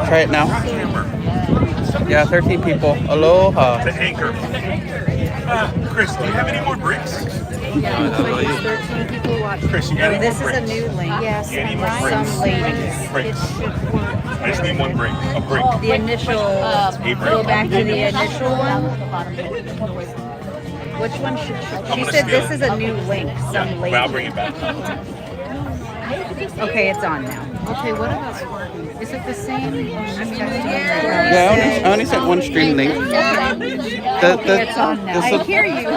try it now. Yeah, 13 people. Aloha. The anchor. Chris, do you have any more bricks? Yeah, so it's 13 people watching. Chris, you got any This more is a bricks? new link. Yes, You got any more bricks? some ladies. Bricks. It should work. I just need one brick. A brick. The initial, go back to the initial one. Which one should she gonna said steal this it. is a new link, some But lady. I'll bring it back. Okay, it's on now. Okay, what about is it the same? Yeah, I only sent one stream link. Okay, it's on now. I hear you.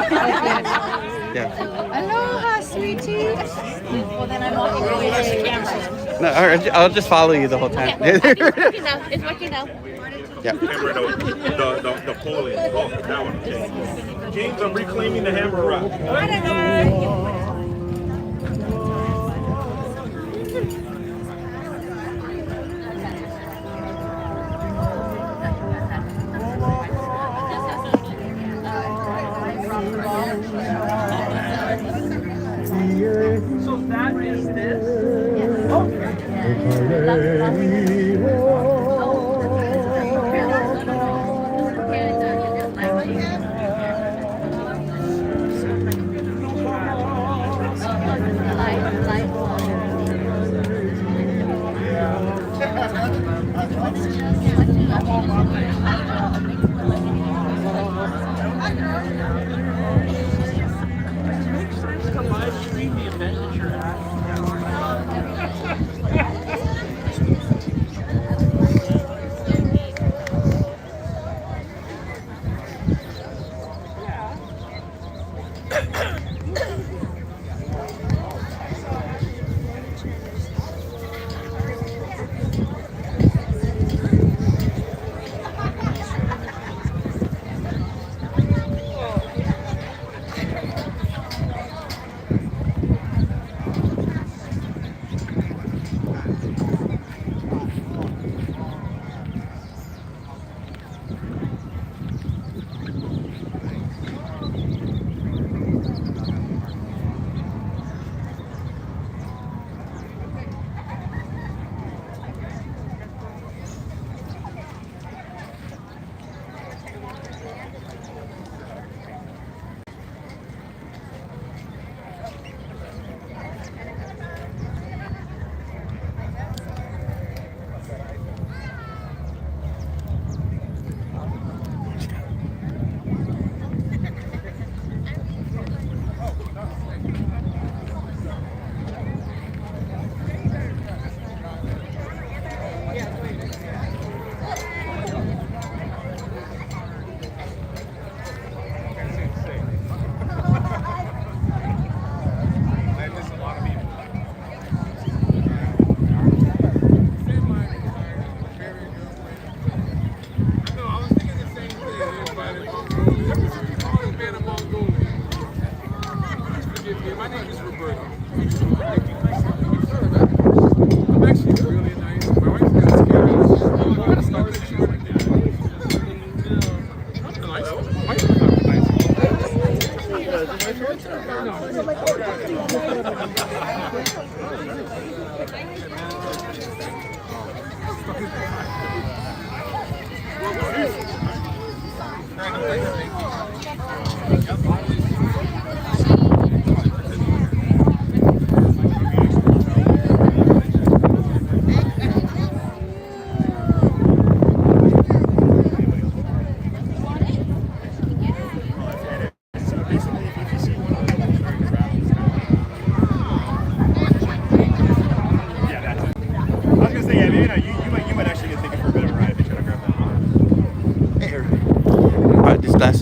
Yeah. Aloha, sweetie. Well, then I'm walking away from the camera. No, I'll just follow you the whole time. It's working now. It's working now. Yeah. Hammer, the polling. Oh, that one. Okay. James, I'm reclaiming the hammer rock. So that is this? Live stream the event that you're at.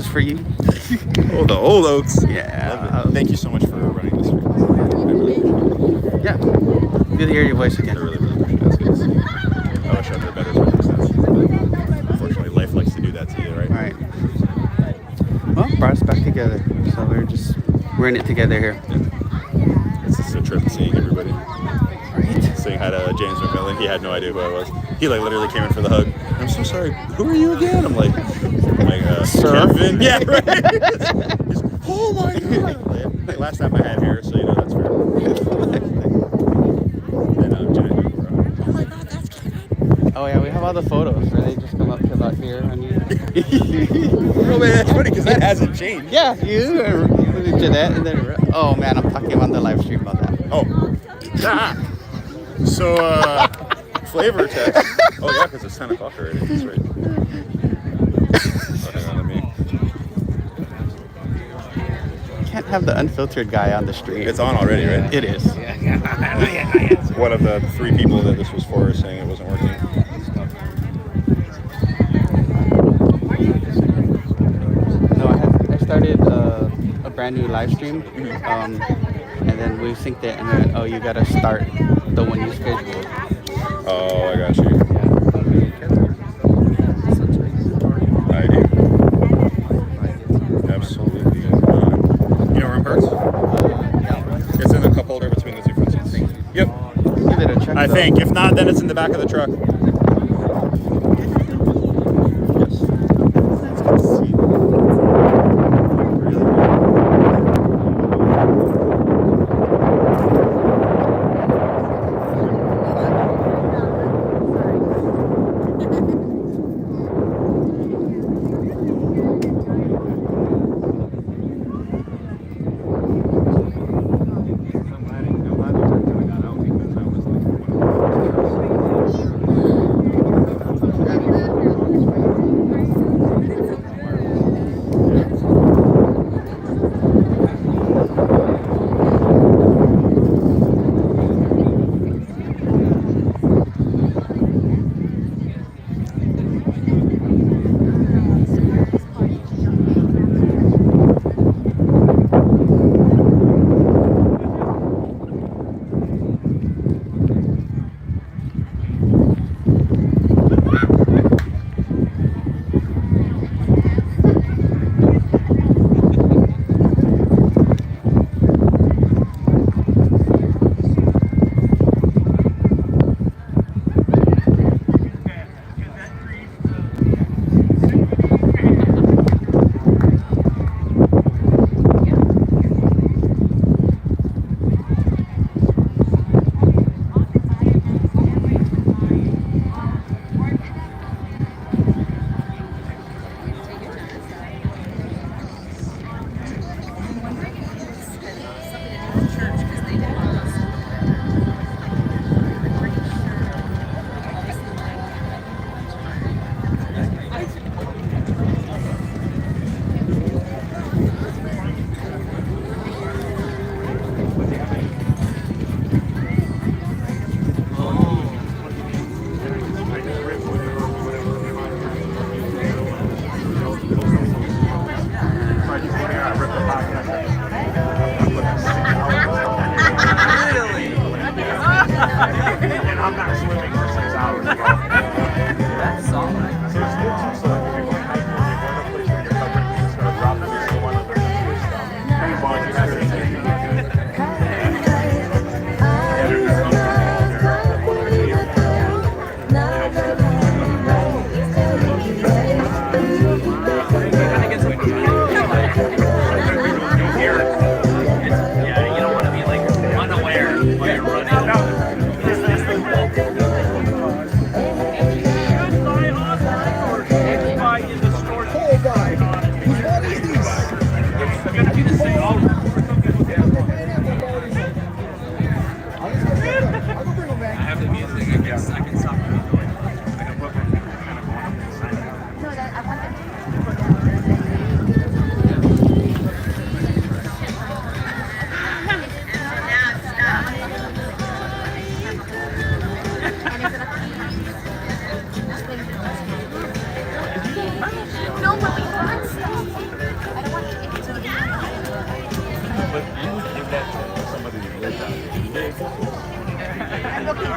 For you. Oh, the old oaks. Yeah. Thank you so much for running this. Yeah. Good to hear your voice again. I really appreciate it. I wish I had better circumstances. Unfortunately, life likes to do that to you, right? All right. Well, brought us back together. So we're in it together here. Yeah. It's just a trip seeing everybody. Right. Saying hi to James McMillan. He had no idea who I was. He like literally came in for the hug. I'm so sorry. Who are you again? I'm like Sir? Kevin. Yeah, right. He's, oh my god. Like, last time I had hair, so you know that's fair. And Janet, oh my god, that's Kevin. Oh yeah, we have all the photos where they just come up to about here. And you... Oh man, that's funny because that hasn't changed. Yeah, you Jeanette, and then oh man, I'm talking about the live stream about that. Oh. So, flavor text. Oh yeah, because it's 10 o'clock already. That's right. Oh, hang on, let me. Can't have the unfiltered guy on the stream. It's on already, right? It is. One of the 3 people that this was for is saying it wasn't working. No, I started a brand new live stream, and then we synced it, and then you gotta start the one you scheduled. Oh, I got you. I do. Absolutely. You know room parts? It's in the cup holder between the 2 front seats. Yep. Give it a check. I think. If not, then it's in the back of the truck. And I'm not swimming for 6 hours. That's solid. So it's good too. So like if you're going hiking, you're going to a place where you're covered, you're just gonna drop this to one of the good stuff. But you have to take it good. Yeah, you don't want to be like unaware while you're running.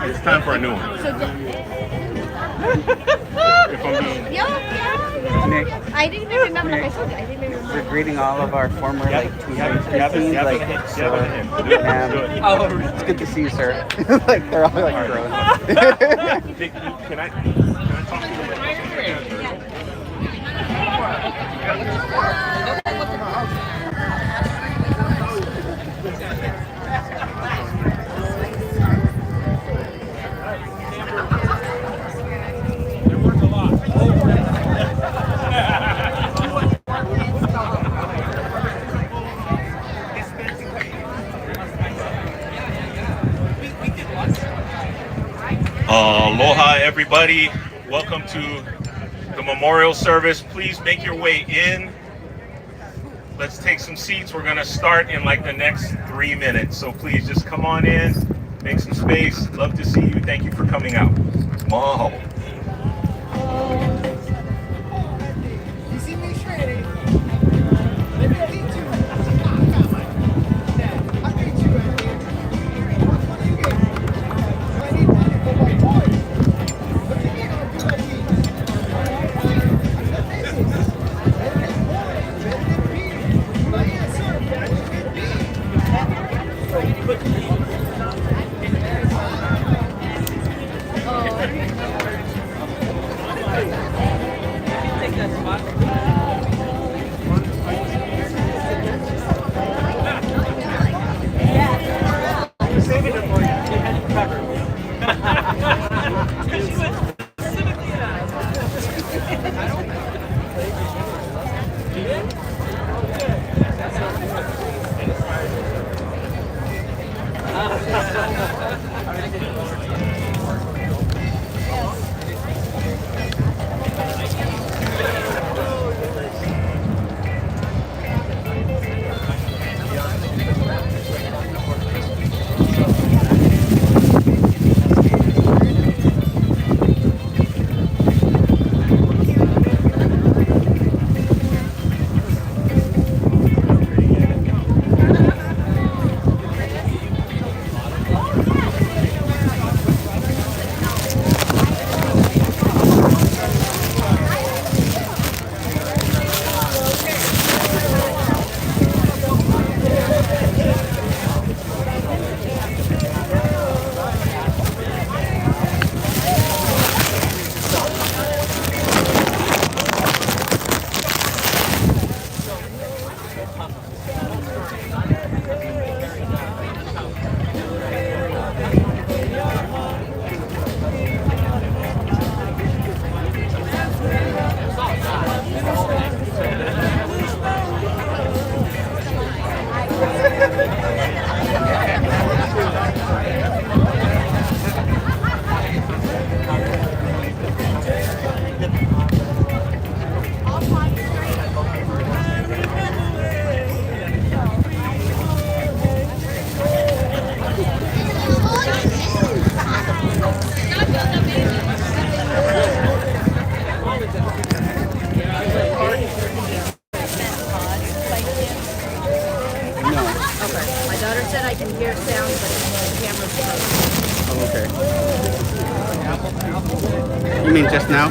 It's time for a new one. If I'm being... Nick, I didn't even remember. Like I told you, I didn't even remember. we're greeting all of our former like teammates. It's good to see you, sir. Like they're all like grown. Can I talk to you? everybody. Welcome to the memorial service. Please make your way in. Let's take some seats. We're going to start in like the next 3 minutes. So please just come on in, make some space. Love to see you. Thank you for coming out. Mahalo. You mean just now?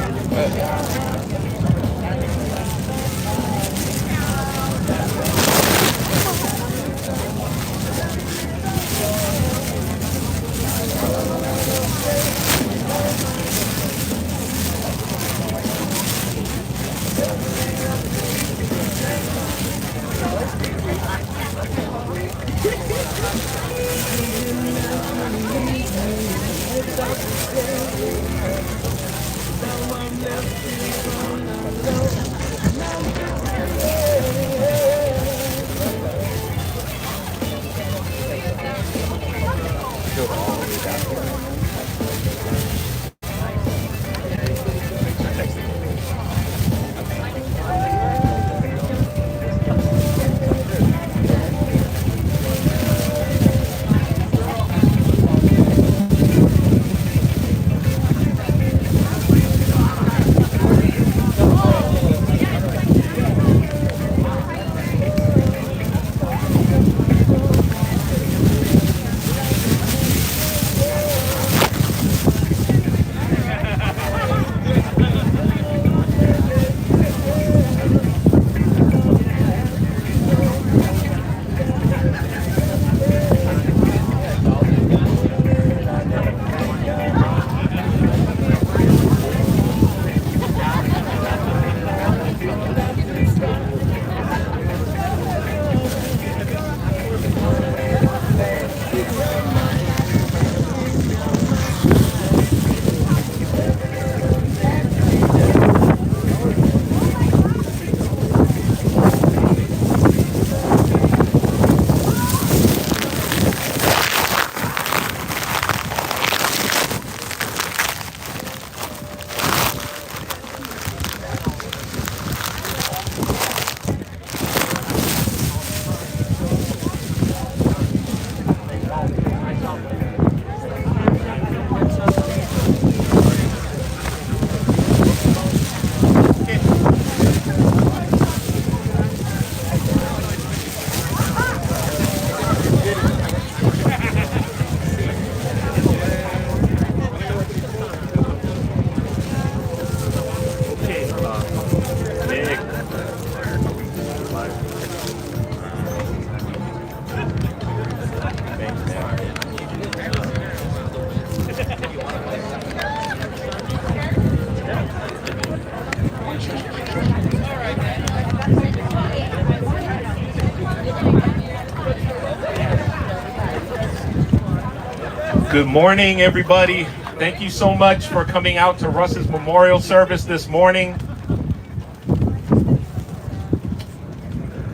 Good morning, everybody. Thank you so much for coming out to Russ's memorial service this morning.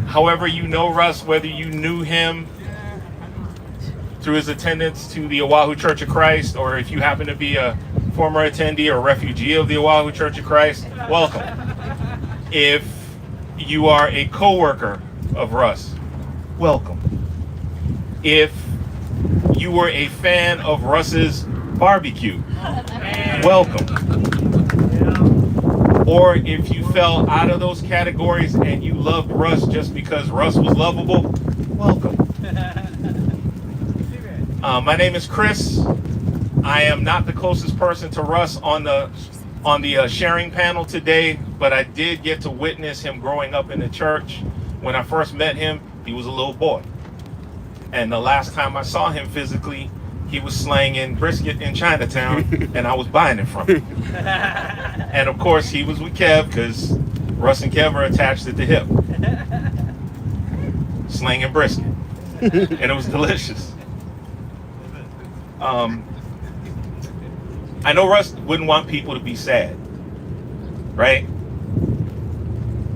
However you know Russ, whether you knew him through his attendance to the Oahu Church of Christ, or if you happen to be a former attendee or refugee of the Oahu Church of Christ, welcome. If you are a co-worker of Russ, welcome. If you were a fan of Russ's barbecue, welcome. Or if you fell out of those categories and you loved Russ just because Russ was lovable, welcome. My name is Chris. I am not the closest person to Russ on the sharing panel today, but I did get to witness him growing up in the church. When I first met him, he was a little boy. And the last time I saw him physically, he was slanging brisket in Chinatown, and I was buying it from him. And of course, he was with Kev, because Russ and Kev are attached at the hip. Slanging brisket. And it was delicious. I know Russ wouldn't want people to be sad, right?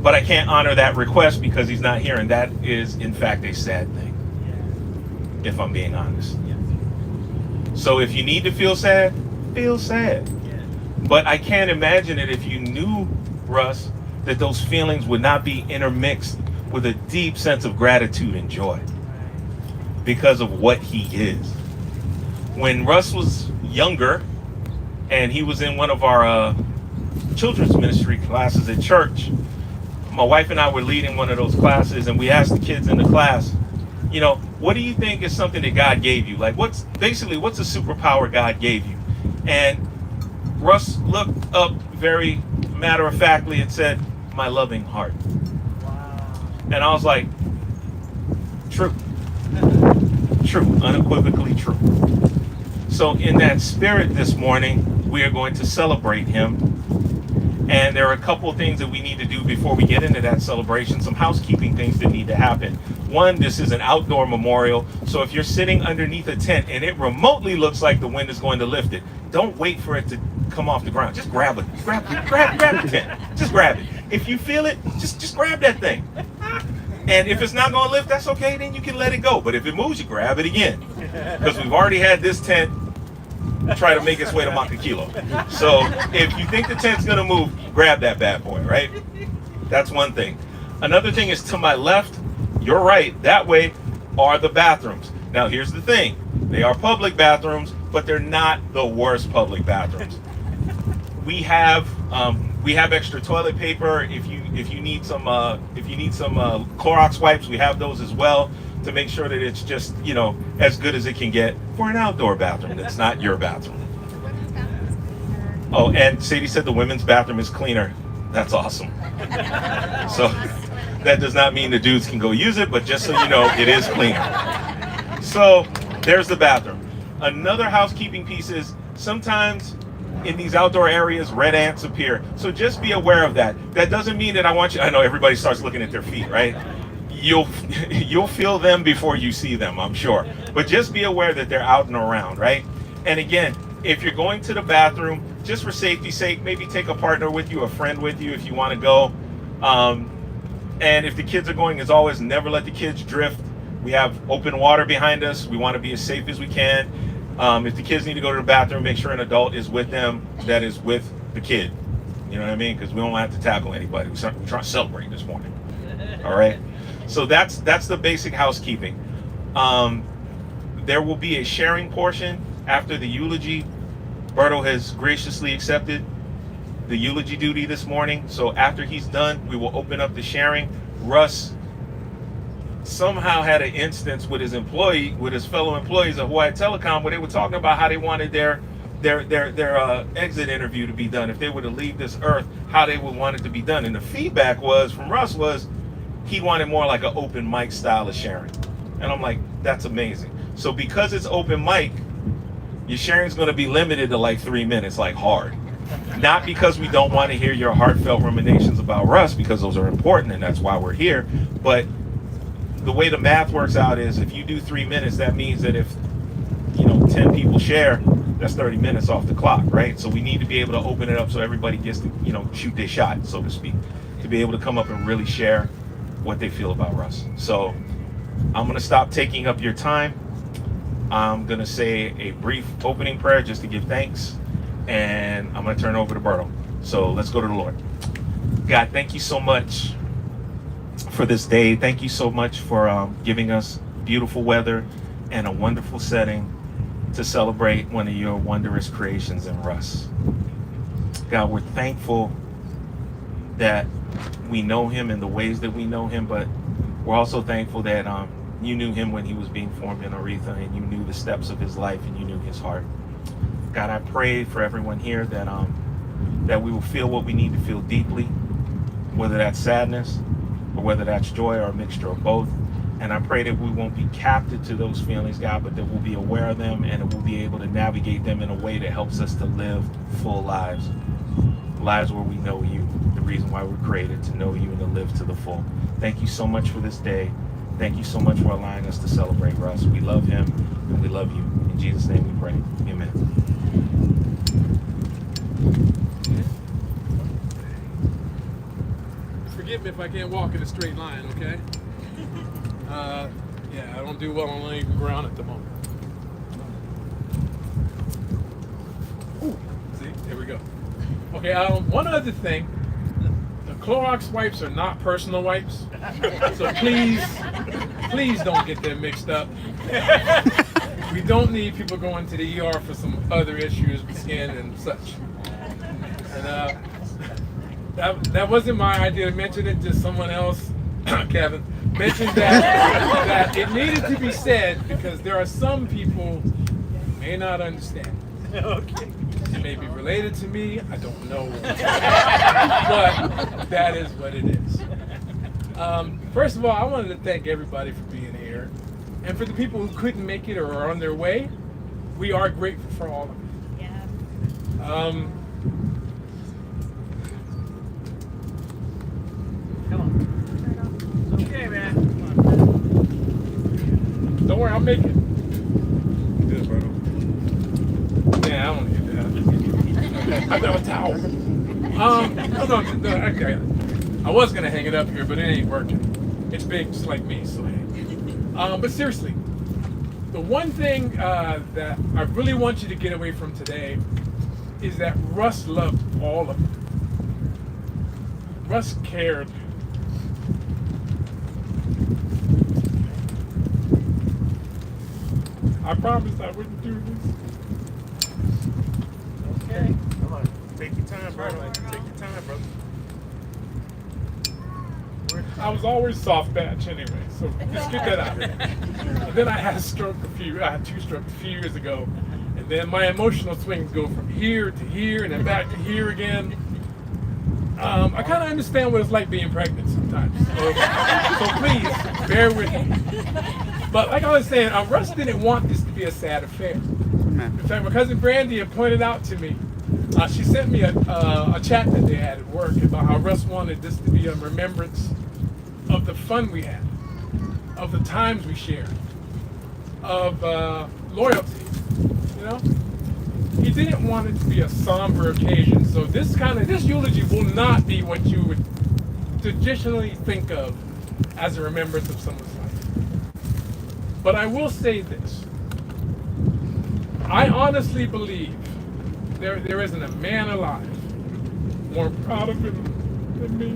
But I can't honor that request because he's not here, and that is, in fact, a sad thing, if I'm being honest. So if you need to feel sad, feel sad. But I can't imagine it if you knew Russ, that those feelings would not be intermixed with a deep sense of gratitude and joy because of what he is. When Russ was younger and he was in one of our children's ministry classes at church, my wife and I were leading one of those classes, and we asked the kids in the class, you know, what do you think is something that God gave you? Like, what's a superpower God gave you? And Russ looked up very matter-of-factly and said, my loving heart. Wow. And I was like, true. True, unequivocally true. So in that spirit this morning, we are going to celebrate him. And there are a couple of things that we need to do before we get into that celebration, some housekeeping things that need to happen. One, this is an outdoor memorial, so if you're sitting underneath a tent and it remotely looks like the wind is going to lift it, don't wait for it to come off the ground. Just grab it. Grab the tent. Just grab it. If you feel it, just grab that thing. And if it's not going to lift, that's okay, then you can let it go. But if it moves, you grab it again. Because we've already had this tent try to make its way to Makakilo. So if you think the tent's going to move, grab that bad boy, right? That's one thing. Another thing is to my left, you're right, that way are the bathrooms. Now here's the thing. They are public bathrooms, but they're not the worst public bathrooms. We have extra toilet paper. If you need some Clorox wipes, we have those as well, to make sure that it's just, you know, as good as it can get for an outdoor bathroom that's not your bathroom. Oh, and Sadie said the women's bathroom is cleaner. That's awesome. So that does not mean the dudes can go use it, but just so you know, it is cleaner. So there's the bathroom. Another housekeeping piece is sometimes in these outdoor areas, red ants appear. So just be aware of that. That doesn't mean that I know everybody starts looking at their feet, right? You'll feel them before you see them, I'm sure. But just be aware that they're out and around, right? And again, if you're going to the bathroom, just for safety's sake, maybe take a partner with you, a friend with you if you want to go. And if the kids are going, as always, never let the kids drift. We have open water behind us. We want to be as safe as we can. If the kids need to go to the bathroom, make sure an adult is with them that is with the kid. You know what I mean? Because we don't have to tackle anybody. We're trying to celebrate this morning. All right? So that's the basic housekeeping. There will be a sharing portion after the eulogy. Berto has graciously accepted the eulogy duty this morning. So after he's done, we will open up the sharing. Russ somehow had an instance with his fellow employees of Hawaii Telecom, where they were talking about how they wanted their exit interview to be done. If they were to leave this earth, how they would want it to be done. And the feedback from Russ was he wanted more like an open mic style of sharing. And I'm like, that's amazing. So because it's open mic, your sharing's going to be limited to like 3 minutes, like hard. Not because we don't want to hear your heartfelt ruminations about Russ, because those are important and that's why we're here. But the way the math works out is if you do 3 minutes, that means that if 10 10 people share, that's 30 minutes off the clock, right? So we need to be able to open it up so everybody gets to, shoot their shot, so to speak, to be able to come up and really share what they feel about Russ. So I'm going to stop taking up your time. I'm going to say a brief opening prayer just to give thanks, and I'm going to turn it over to Berto. So let's go to the Lord. God, thank you so much for this day. Thank you so much for giving us beautiful weather and a wonderful setting to celebrate one of your wondrous creations in Russ. God, we're thankful that we know him in the ways that we know him, but we're also thankful that you knew him when he was being formed in Aretha, and you knew the steps of his life, and you knew his heart. God, I pray for everyone here that we will feel what we need to feel deeply, whether that's sadness or whether that's joy or a mixture of both. And I pray that we won't be captive to those feelings, God, but that we'll be aware of them and that we'll be able to navigate them in a way that helps us to live full lives where we know you, the reason why we're created, to know you and to live to the full. Thank you so much for this day. Thank you so much for allowing us to celebrate Russ. We love him and we love you. In Jesus' name we pray. Amen. Forgive me if I can't walk in a straight line, okay? Yeah, I don't do well on uneven ground at the moment. Ooh, see, here we go. Okay, one other thing. The Clorox wipes are not personal wipes, so please don't get them mixed up. We don't need people going to the ER for some other issues with skin and such. And that wasn't my idea to mention it, just someone else, Kevin, mentioned that it needed to be said because there are some people who may not understand. Okay. It may be related to me, I don't know. But that is what it is. First of all, I wanted to thank everybody for being here. And for the people who couldn't make it or are on their way, we are grateful for all of it. Yeah. Come on. It's okay, man. Don't worry, I'll make it. Good, Berto. Yeah, I don't need that. I got a towel. No, I was gonna hang it up here, but it ain't working. It's big, just like me, so hey. But seriously, the one thing that I really want you to get away from today is that Russ loved all of it. Russ cared. I promised I wouldn't do this. Okay. Come on. Take your time, brother. Take your time, brother. I was always soft batch anyway, so just get that out. And then I had two strokes a few years ago, and then my emotional swings go from here to here and then back to here again. I kind of understand what it's like being pregnant sometimes, so please bear with me. But like I was saying, Russ didn't want this to be a sad affair. In fact, my cousin Brandy had pointed out to me, she sent me a chat that they had at work about how Russ wanted this to be a remembrance of the fun we had, of the times we shared, of loyalty, you know? He didn't want it to be a somber occasion, so this eulogy will not be what you would traditionally think of as a remembrance of someone's life. But I will say this. I honestly believe there isn't a man alive more proud of him than me.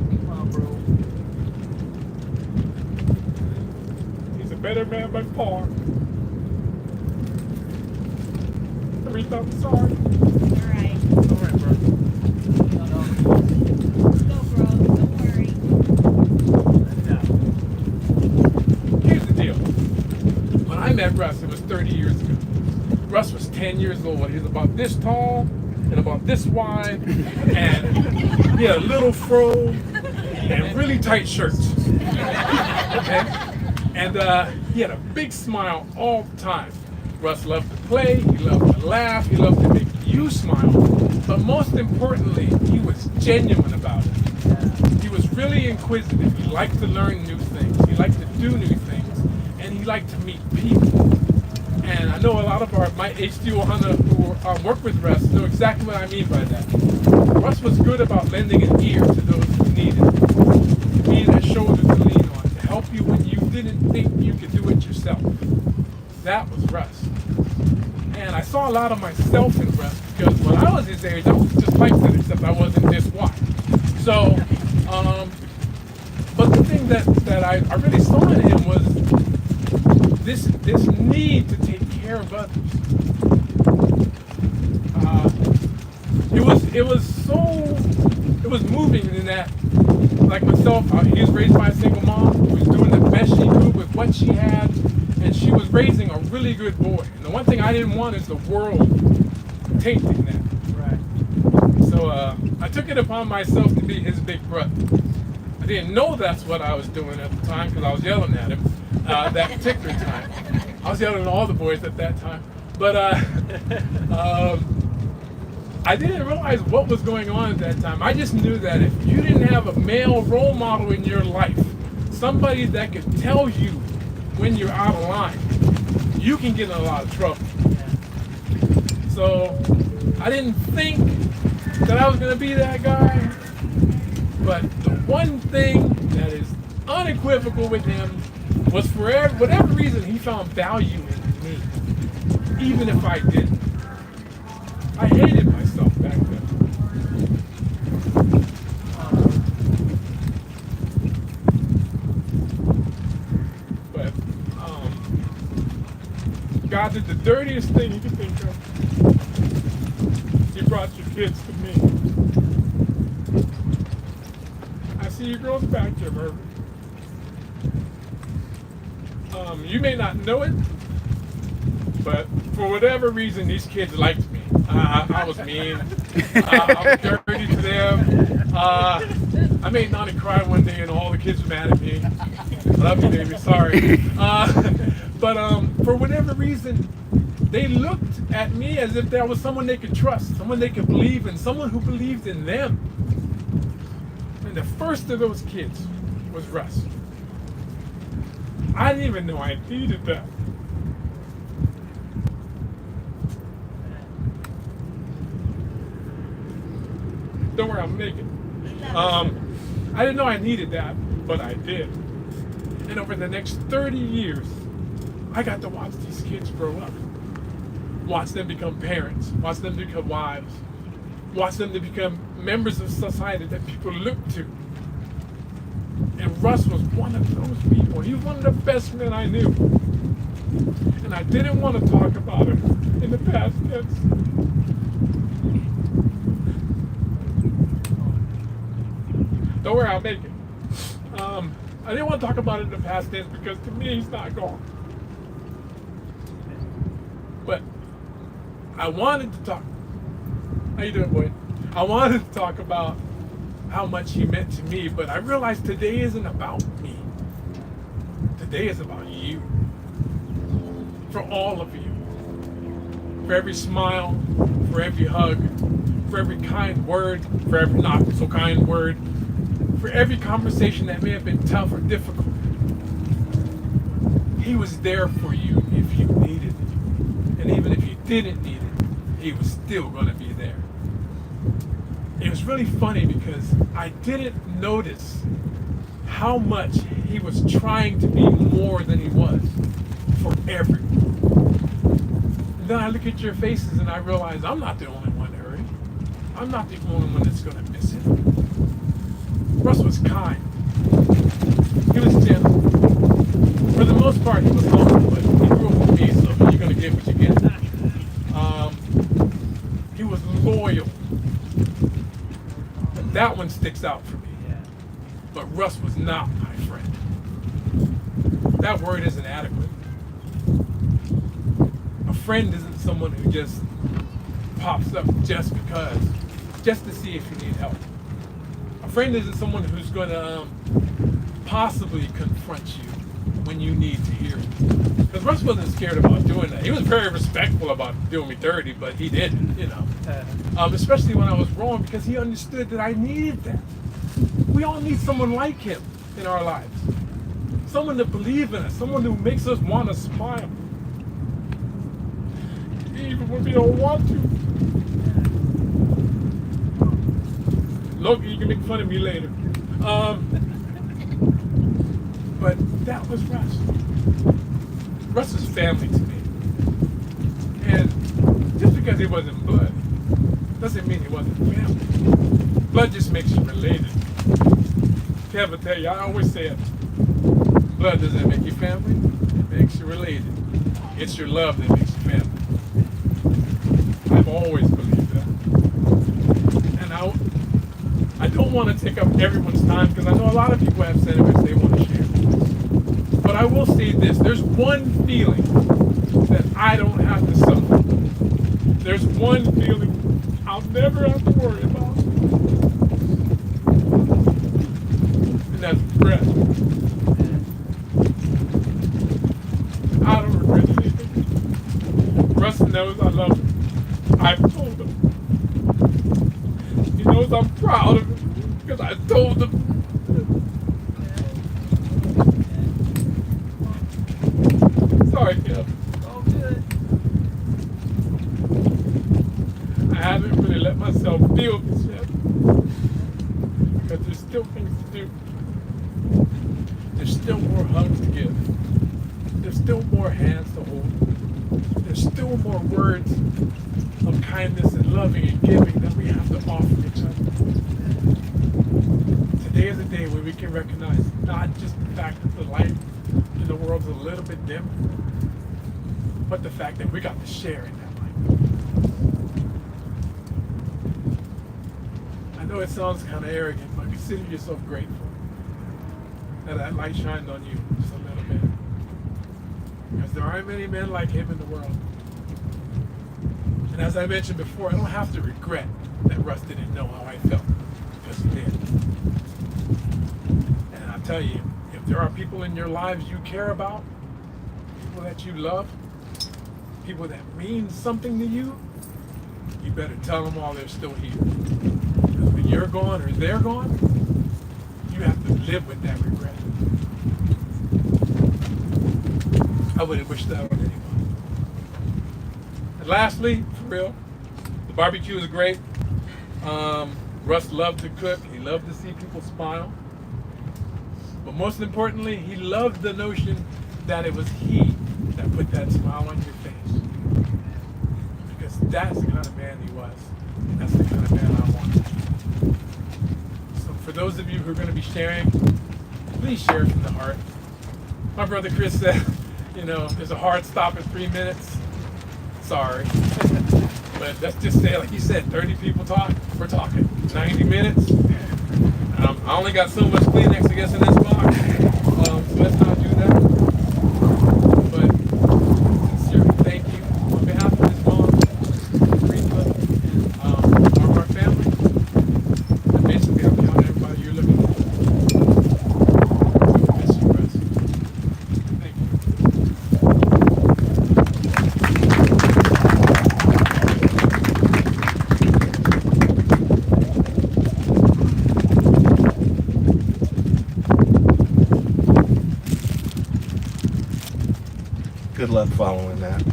Come on, bro. He's a better man by far. Aretha, I'm sorry. All right. All right, bro. Let's go, bro. Don't worry. Here's the deal. When I met Russ, it was 30 years ago. Russ was 10 years old. He was about this tall and about this wide, and he had a little fro and really tight shirts. Okay? And he had a big smile all the time. Russ loved to play, he loved to laugh, he loved to make you smile. But most importantly, he was genuine about it. He was really inquisitive. He liked to learn new things. He liked to do new things. And he liked to meet people. And I know a lot of my HD100 who work with Russ know exactly what I mean by that. Russ was good about lending an ear to those who needed it. Being a shoulder to lean on, to help you when you didn't think you could do it yourself. That was Russ. And I saw a lot of myself in Russ because when I was his age, I was just like that, except I wasn't this wide. So, but the thing that I really saw in him was this need to take care of others. It was moving in that, like myself, he was raised by a single mom who was doing the best she could with what she had, and she was raising a really good boy. And the one thing I didn't want is the world tainting that. Right. So I took it upon myself to be his big brother. I didn't know that's what I was doing at the time because I was yelling at him that particular time. I was yelling at all the boys at that time. But I didn't realize what was going on at that time. I just knew that if you didn't have a male role model in your life, somebody that could tell you when you're out of line, you can get in a lot of trouble. So I didn't think that I was going to be that guy. But the one thing that is unequivocal with him was for whatever reason he found value in me, even if I didn't. I hated myself back then. But God did the dirtiest thing you could think of. He brought your kids to me. I see your girls back there, Merv. You may not know it, but for whatever reason, these kids liked me. I was mean. I was dirty to them. I made Nani cry one day, and all the kids were mad at me. I love you, baby. Sorry. But for whatever reason, they looked at me as if there was someone they could trust, someone they could believe in, someone who believed in them. And the first of those kids was Russ. I didn't even know I needed that. Don't worry, I'll make it. I didn't know I needed that, but I did. And over the next 30 years, I got to watch these kids grow up. Watch them become parents. Watch them become wives. Watch them to become members of society that people look to. And Russ was one of those people. He was one of the best men I knew. And I didn't want to talk about him in the past tense. Don't worry, I'll make it. I didn't want to talk about it in the past tense because to me he's not gone. But I wanted to talk. How you doing, boy? I wanted to talk about how much he meant to me, but I realized today isn't about me. Today is about you. For all of you. For every smile, for every hug, for every kind word, for every not so kind word, for every conversation that may have been tough or difficult. He was there for you if you needed it. And even if you didn't need it, he was still going to be there. It was really funny because I didn't notice how much he was trying to be more than he was for everyone. And then I look at your faces and I realize I'm not the only one hurting. I'm not the only one that's going to miss it. Russ was kind. He was gentle. For the most part, he was humble, but he grew up with me, so you're going to get what you get. He was loyal. That one sticks out for me. But Russ was not my friend. That word isn't adequate. A friend isn't someone who just pops up just because, just to see if you need help. A friend isn't someone who's going to possibly confront you when you need to hear it. Because Russ wasn't scared about doing that. He was very respectful about doing me dirty, but he didn't, you know. Especially when I was wrong, because he understood that I needed that. We all need someone like him in our lives. Someone to believe in us, someone who makes us want to smile. even when we don't want to. Look, you can make fun of me later. But that was Russ. Russ is family to me. And just because he wasn't blood doesn't mean he wasn't family. Blood just makes you related. Kev will tell you, I always say it. Blood doesn't make you family, it makes you related. It's your love that makes you family. I've always believed that. And I don't want to take up everyone's time because I know a lot of people have sentiments they want to share. But I will say this, there's one feeling that I don't have to suffer. There's one feeling I'll never have to worry about. And that's breath. I don't regret anything. Russ knows I love him. I've told him. He knows I'm proud of him because I told him. Sorry, Kev. All good. I haven't really let myself feel this yet. Because there's still things to do. There's still more hugs to give. There's still more hands to hold. There's still more words of kindness and loving and giving that we have to offer each other. Today is a day where we can recognize not just the fact that the light in the world's a little bit dim, but the fact that we got to share in that light. I know it sounds kind of arrogant, but consider yourself grateful that light shined on you just a little bit. Because there aren't many men like him in the world. And as I mentioned before, I don't have to regret that Russ didn't know how I felt, because he did. And I'll tell you, if there are people in your lives you care about, people that you love, people that mean something to you, you better tell them while they're still here. Because when you're gone or they're gone, you have to live with that regret. I wouldn't wish that on anyone. And lastly, for real, the barbecue is great. Russ loved to cook. He loved to see people smile. But most importantly, he loved the notion that it was he that put that smile on your face. Because that's the kind of man he was. And that's the kind of man I want. So for those of you who are going to be sharing, please share from the heart. My brother Chris said, you know, there's a hard stop at 3 minutes. Sorry. But let's just say, like you said, 30 people talk. We're talking 90 minutes. I only got so much Kleenex, I guess, in this box. So let's not do that. But sincerely, thank you on behalf of his mom, Rita, and our family. And basically, I'm counting everybody you're looking for. Miss you, Russ. Thank you. Good luck following that.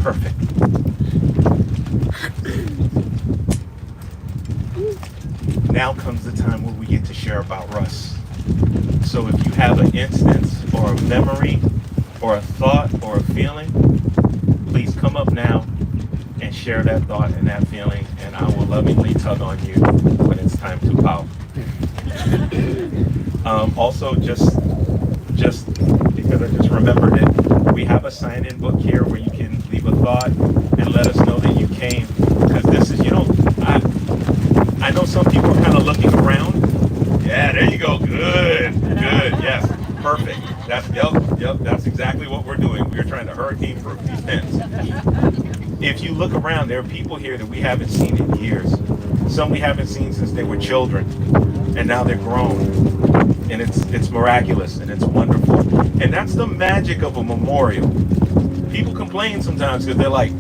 Perfect. Now comes the time where we get to share about Russ. So if you have an instance or a memory or a thought or a feeling, please come up now and share that thought and that feeling, and I will lovingly tug on you when it's time to pout. Also, just because I just remembered it, we have a sign-in book here where you can leave a thought and let us know that you came. Because this is, I know some people are kind of looking around. Yeah, there you go. Good. Yes, perfect. That's exactly what we're doing. We're trying to hurricane-proof these tents. If you look around, there are people here that we haven't seen in years. Some we haven't seen since they were children, and now they're grown. And it's miraculous and it's wonderful. And that's the magic of a memorial. People complain sometimes because they're like,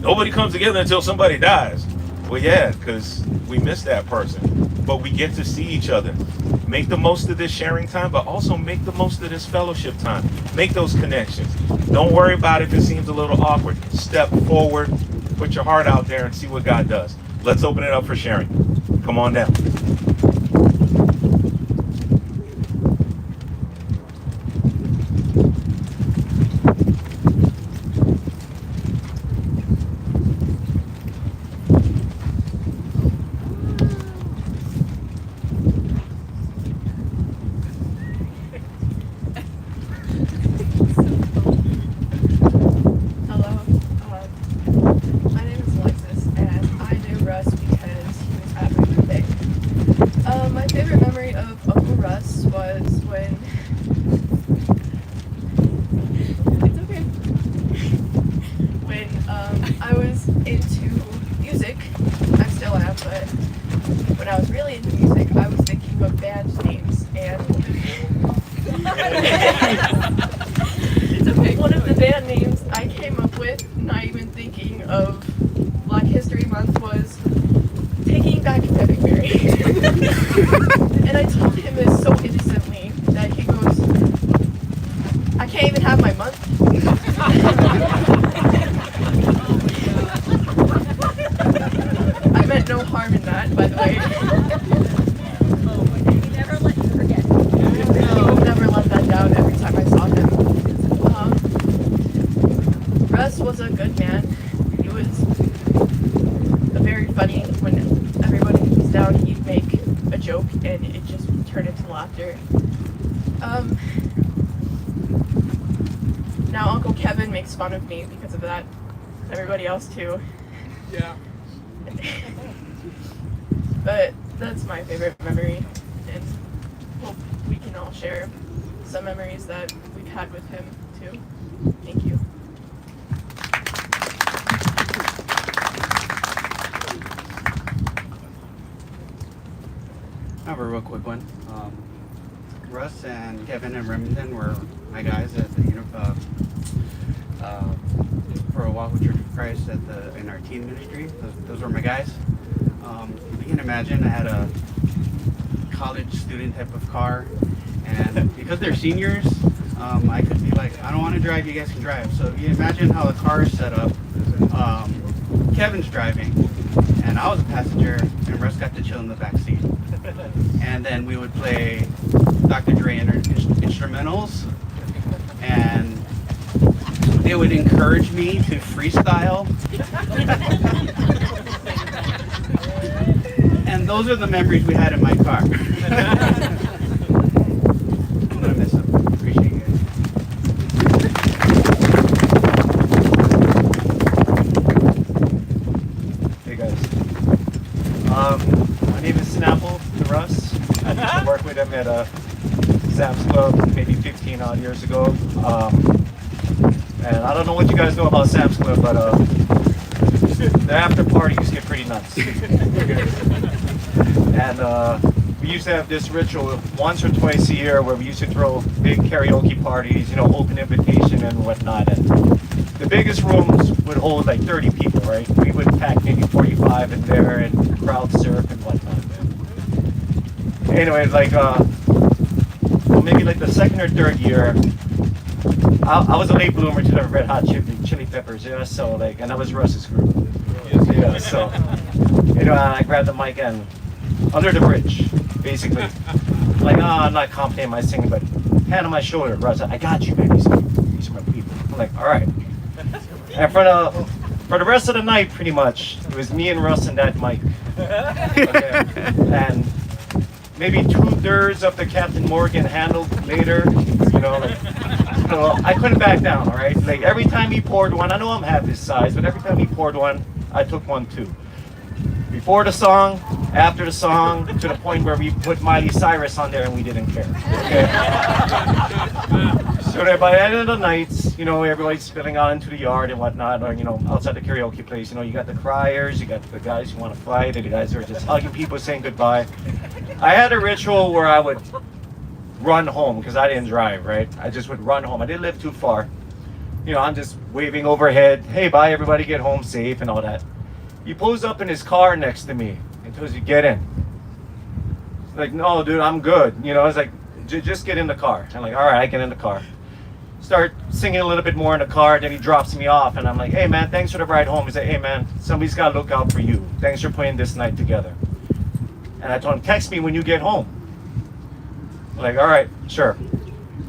nobody comes together until somebody dies. Well, yeah, because we miss that person, but we get to see each other. Make the most of this sharing time, but also make the most of this fellowship time. Make those connections. Don't worry about it if it seems a little awkward. Step forward, put your heart out there and see what God does. Let's open it up for sharing. Come on down. Hello. My name is Alexis, and I knew Russ because he was at my birthday. My favorite memory of Uncle Russ was when. It's okay. When I was into music, I still am, but when I was really into music, I was thinking of band names, and it's okay. One of the band names I came up with, not even thinking of Black History Month, was Taking Back February. And I told him this so innocently that he goes, I can't even have my month. I meant no harm in that, by the way. He never let you forget. He will never let that down every time I saw him. Russ was a good man. He was very funny. When everybody was down, he'd make a joke and it just would turn into laughter. Now Uncle Kevin makes fun of me because of that. Everybody else too. Yeah. But that's my favorite memory, and hope we can all share some memories that we've had with him too. Thank you. I have a real quick one. Russ and Kevin and Remington were my guys at the for a Wahoo Church of Christ in our teen ministry. Those were my guys. You can imagine I had a college student type of car, and because they're seniors, I could be like, I don't want to drive, you guys can drive. So if you imagine how the car is set up, Kevin's driving, and I was a passenger, and Russ got to chill in the back seat. And then we would play Dr. Dre instrumentals, and they would encourage me to freestyle. And those are the memories we had in my car. I'm gonna miss them. Appreciate you guys. Hey guys. My name is Snapple to Russ. I used to work with him at Sam's Club maybe 15 odd years ago. And I don't know what you guys know about Sam's Club, but the after parties get pretty nuts. And we used to have this ritual once or twice a year where we used to throw big karaoke parties, you know, open invitation and whatnot. And the biggest rooms would hold like 30 people, right? We would pack maybe 45 in there and crowd surf and whatnot. Anyway, like, well, maybe like the second or third year, I was a late bloomer to the Red Hot Chili Peppers, yeah, so like, and that was Russ's group. Yeah, so, you know, I grabbed the mic and under the bridge, basically. Like, I'm not confident in my singing, but hand on my shoulder, Russ, I got you, man. These are my people. I'm like, all right. And for the rest of the night, pretty much, it was me and Russ and that mic. Okay. And maybe 2/3 of the Captain Morgan handled later, you know, like, so I couldn't back down, all right? Like, every time he poured one, I know I'm half his size, but every time he poured one, I took one too. Before the song, after the song, to the point where we put Miley Cyrus on there and we didn't care, okay? So that by the end of the nights, you know, everybody's spilling out into the yard and whatnot, or, you know, outside the karaoke place, you know, you got the criers, you got the guys who want to fight, and the guys who are just hugging people, saying goodbye. I had a ritual where I would run home because I didn't drive, right? I just would run home. I didn't live too far. You know, I'm just waving overhead, hey, bye, everybody, get home safe and all that. He pulls up in his car next to me and goes, you get in. Like, no, dude, I'm good. You know, it's like, just get in the car. I'm like, all right, I get in the car. Start singing a little bit more in the car, then he drops me off, and I'm like, hey man, thanks for the ride home. He's like, hey man, somebody's got to look out for you. Thanks for putting this night together. And I told him, text me when you get home. I'm like, all right, sure.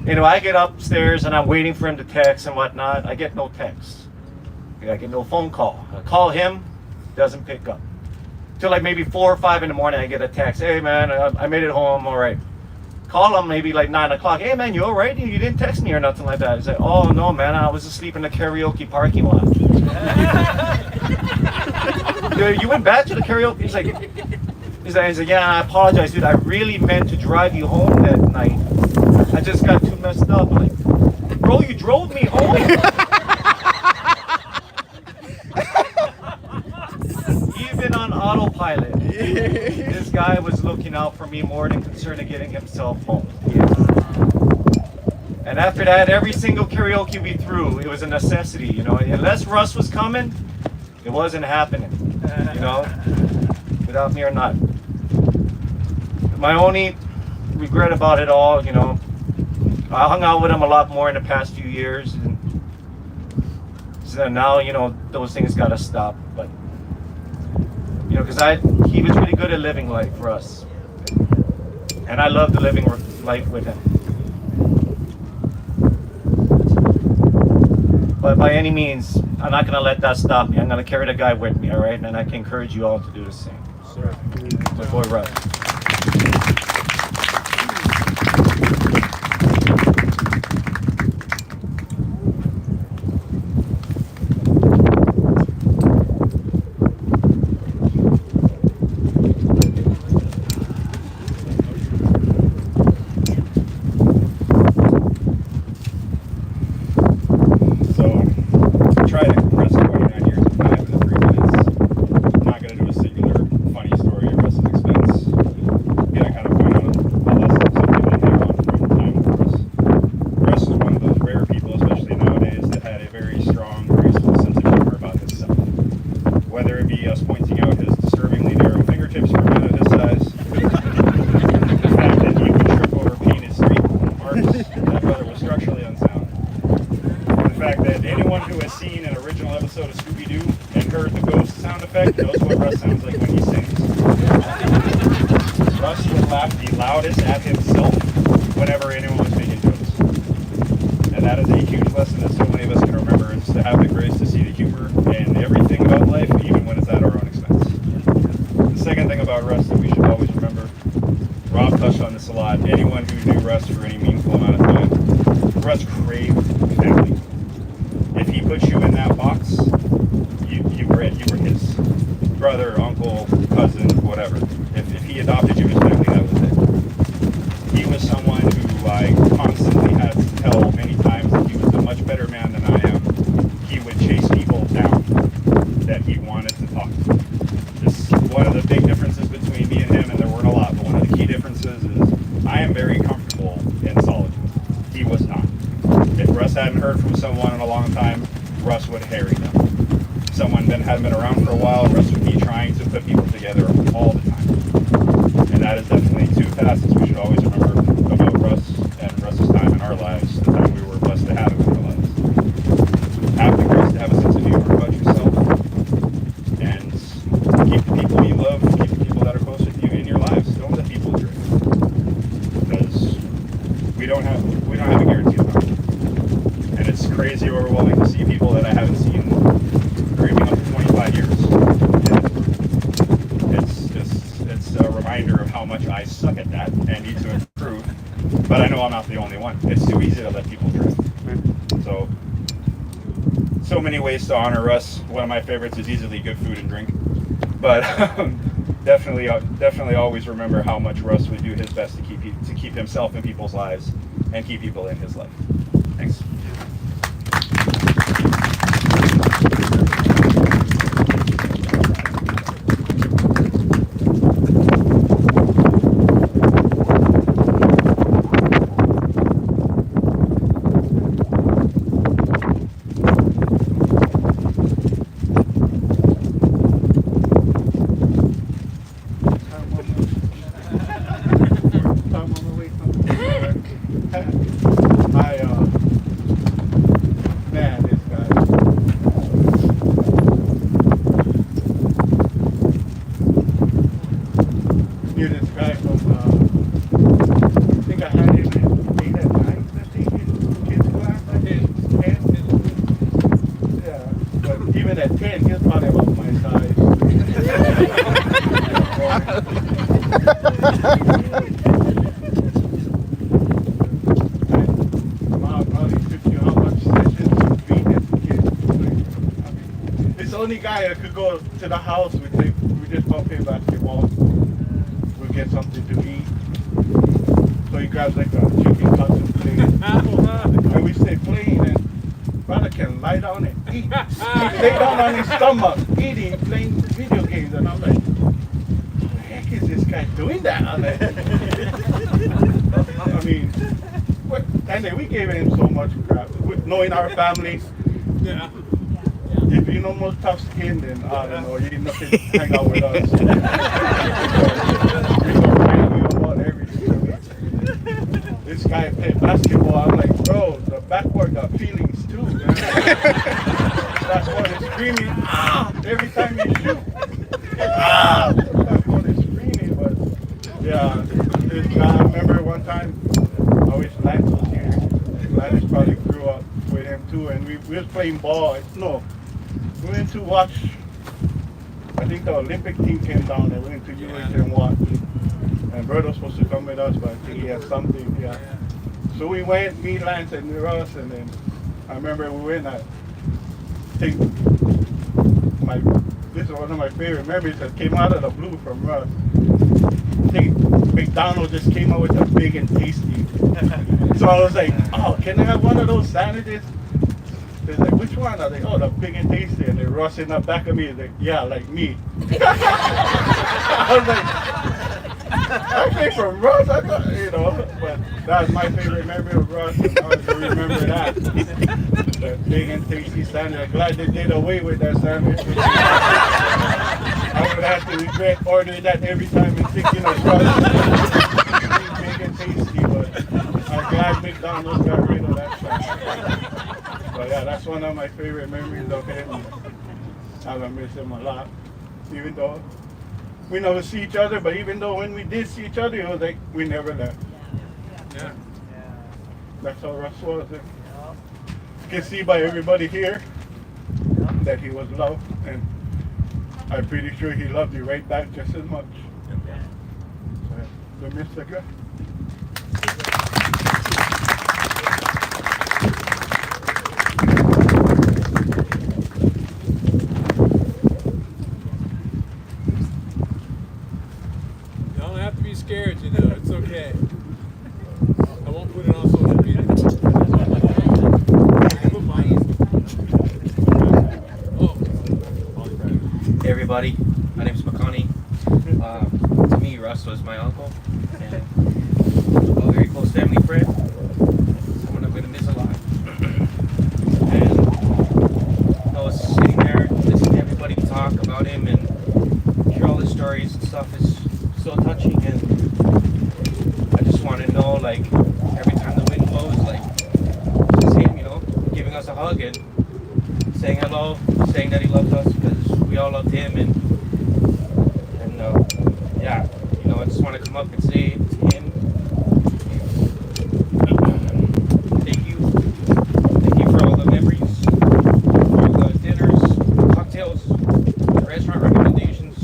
You know, I get upstairs and I'm waiting for him to text and whatnot. I get no text. I get no phone call. I call him, doesn't pick up. Till like maybe 4 or 5 in the morning, I get a text. Hey man, I made it home, all right. Call him maybe like 9 o'clock. Hey man, you all right? You didn't text me or nothing like that. He's like, oh no man, I was asleep in the karaoke parking lot. Dude, you went back to the karaoke? He's like, yeah, I apologize, dude. I really meant to drive you home that night. I just got too messed up. I'm like, bro, you drove me home? Even on autopilot, this guy was looking out for me more than concerned of getting himself home. And after that, every single karaoke we threw, it was a necessity, you know. Unless Russ was coming, it wasn't happening, you know, without me or not. My only regret about it all, you know, I hung out with him a lot more in the past few years, and so now, you know, those things got to stop. But you know, because he was really good at living life for us, and I love the living life with him. But by any means, I'm not going to let that stop me. I'm going to carry the guy with me, all right? And I can encourage you all to do the same. Sir. My boy Russ. To honor Russ, one of my favorites is easily good food and drink, but definitely always remember how much Russ would do his best to keep himself in people's lives and keep people in his life. Thanks. Mom probably took you how much sessions to beat it. It's the only guy that could go to the house. We just go play basketball. We'll get something to eat. So he grabs like a chicken cutlet plate. And we stay playing, and brother can lie down and eat. He lay down on his stomach, eating, playing video games, and I'm like, what the heck is this guy doing that? I'm like, I mean, and then we gave him so much crap. Knowing our families, Yeah. if you know more tough skin, then I don't know, you need nothing to hang out with us. We go random about everything. This guy played basketball. I'm like, bro, the backboard got feelings too, man. Backboard is screaming, ah, every time you shoot. Ah, backboard is screaming, but yeah, this guy, I remember one time, I wish Lance was here. Lance probably grew up with him too, and we was playing ball. No, we went to watch, I think the Olympic team came down and we went to UH and watched. And brother was supposed to come with us, but I think he had something, yeah. So we went, me, Lance, and Russ, and then I remember we went, I think this is one of my favorite memories that came out of the blue from Russ. I think McDonald's just came out with a big and tasty. So I was like, oh, can I have one of those sandwiches? They're like, which one? I was like, oh, the big and tasty. And then Russ in the back of me is like, yeah, like me. I was like, I came from Russ, I thought, you know, but that was my favorite memory of Russ. And I always remember that. The big and tasty sandwich. I'm glad they did away with that sandwich. I would have to regret ordering that every time and thinking of Russ. Big and tasty, but I'm glad McDonald's got rid of that sandwich. But yeah, that's one of my favorite memories of him. I miss him a lot. Even though we never see each other, but even though when we did see each other, it was like we never left. Yeah. That's how Russ was. You can see by everybody here that he was loved, and I'm pretty sure he loved you right back just as much. So, miss the guy. You don't have to be scared, you know, it's okay. I won't put it on social media. Hey everybody, my name is Makani. To me, Russ was my uncle and a very close family friend. Someone I'm going to miss a lot. And I was sitting there listening to everybody talk about him and hear all his stories and stuff is so touching, and I just want to know, like, every time the wind blows, like, just him, you know, giving us a hug and saying hello, saying that he loved us because we all loved him, and yeah, you know, I just want to come up and say to him, thank you for all the memories, for all the dinners, cocktails, restaurant recommendations.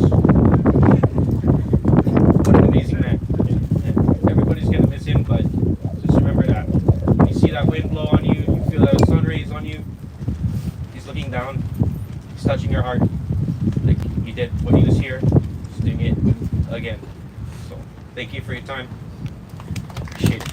What an amazing man. And everybody's gonna miss him, but just remember that when you see that wind blow on you, you feel that sun rays on you, he's looking down, he's touching your heart, like he did when he was here, he's doing it again. So thank you for your time. Appreciate it.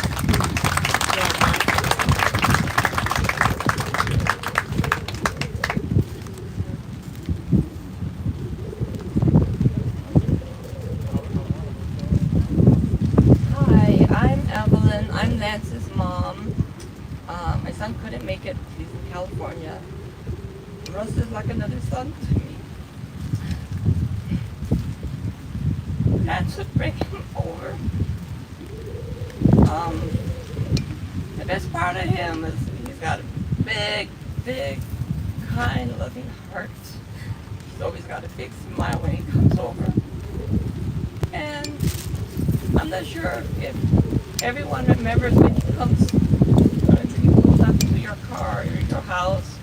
Hi, I'm Evelyn. I'm Lance's mom. My son couldn't make it. He's in California. Russ is like another son to me. Lance would bring him over. The best part of him is he's got a big, kind, loving heart. He's always got a big smile when he comes over. And I'm not sure if everyone remembers when he comes, when he pulls up to your car or your house.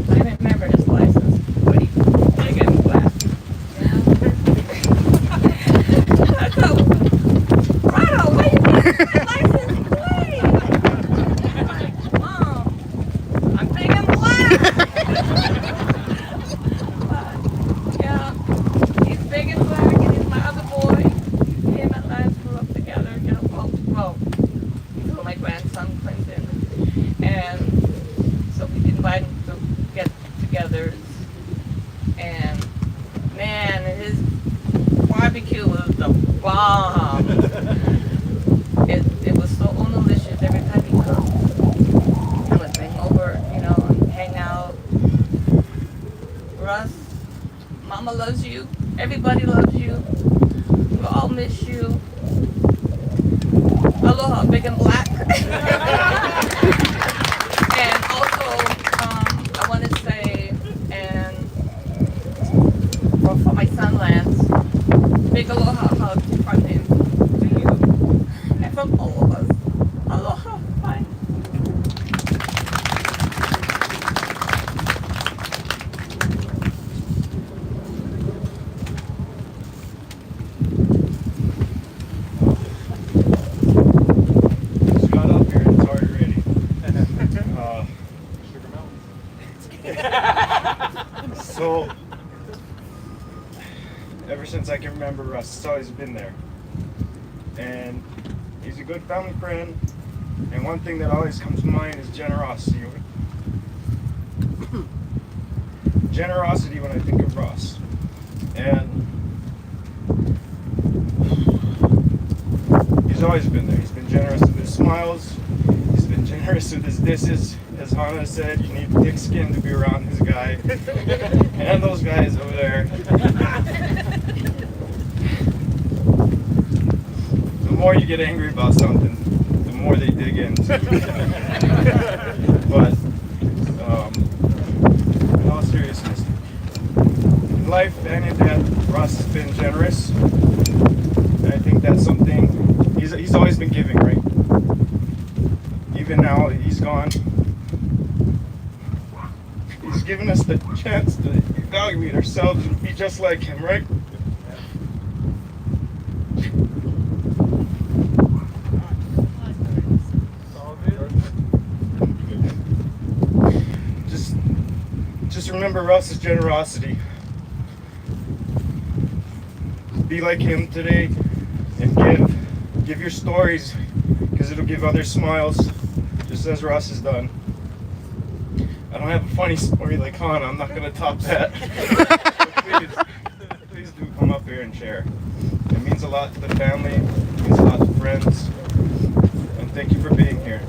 I remember his license, but he get him glass. barbecue was the bomb. It was so delicious every time he cooked. I would bring over, you know, and hang out. Russ, Mama loves you. Everybody loves you. We all miss you. Aloha, big and black. And also, I want to say, and for my son Lance, big aloha hug from him to you, and from all of us. Aloha, bye. Just got up here and it's already ready. So, ever since I can remember, Russ has always been there. And he's a good family friend. And one thing that always comes to mind is generosity. Generosity when I think of Russ. And he's always been there. He's been generous with his smiles. He's been generous with his disses. As Hannah said, you need thick skin to be around this guy. And those guys over there. The more you get angry about something, the more they dig in. But in all seriousness, in life and in death, Russ has been generous. And I think that's something he's always been giving, right? Even now he's gone. He's given us the chance to evaluate ourselves and be just like him, right? Just remember Russ's generosity. Be like him today and give your stories, because it'll give others smiles, just as Russ has done. I don't have a funny story like Hannah, I'm not gonna top that. Please do come up here and share. It means a lot to the family, it means a lot to friends, and thank you for being here.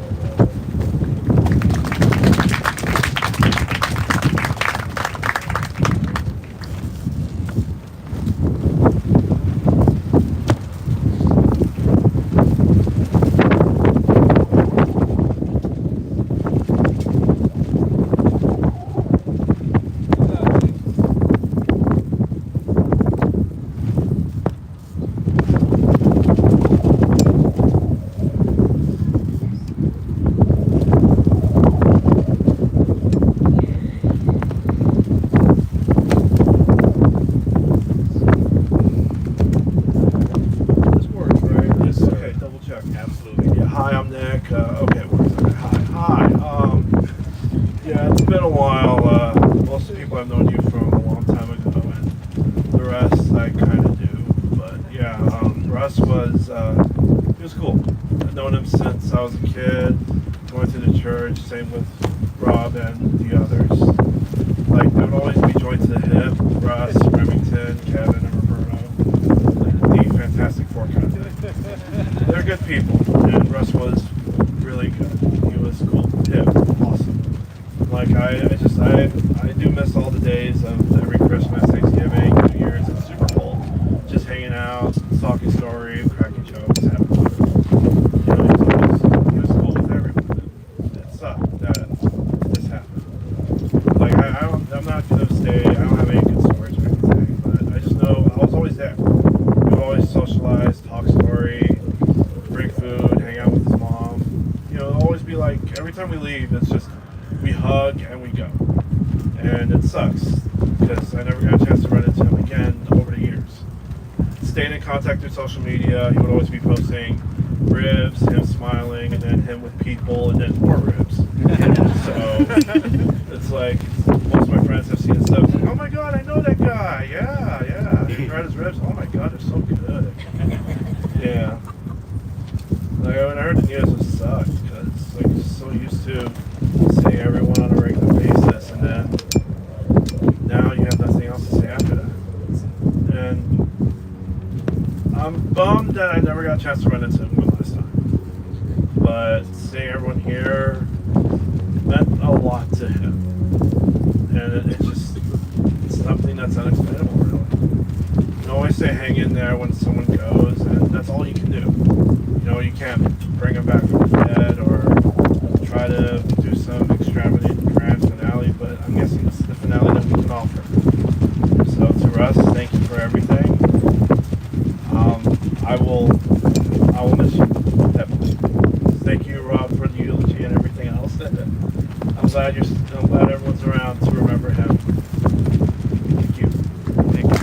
Same with Rob and the others. Like, they would always be joined to the hip. Russ, Remington, Kevin, and Roberto. Like, the Fantastic Four kind of thing. They're good people, and Russ was really good. He was cool, hip, awesome. Like, I do miss all the days of every Christmas, Thanksgiving, New Year's, and Super Bowl. Just hanging out, talking stories, cracking jokes, having fun. You know, he was cool with everyone. That this happened. Like, I'm not gonna say I don't have any good stories or anything, but I just know I was always there. We would always socialize, talk story, bring food, hang out with his mom. You know, it'll always be like every time we leave, it's just we hug and we go. And it sucks because I never got a chance to run into him again over the years. Staying in contact through social media, he would always be posting ribs, him smiling, and then him with people, and then more ribs. So it's like most of my friends have seen his stuff. It's like, oh my god, I know that guy. Yeah. He tried his ribs. Oh my god, they're so good. Yeah. Like, when I heard the news, it sucked because like just so used to seeing everyone on a regular basis, and then now you have nothing else to say after that. And bummed that I never got a chance to run into him one last time. But seeing everyone here meant a lot to him. And it's just something that's unexplainable, really. You can always say hang in there when someone goes, and that's all you can do. You know, you can't bring them back from the dead or try to do some extravagant grand finale, but I'm guessing this is the finale that we can offer. So to Russ, thank you for everything. I will miss you, definitely. Thank you, Rob, for the eulogy and everything else. I'm glad everyone's around to remember him. Thank you. Thank you.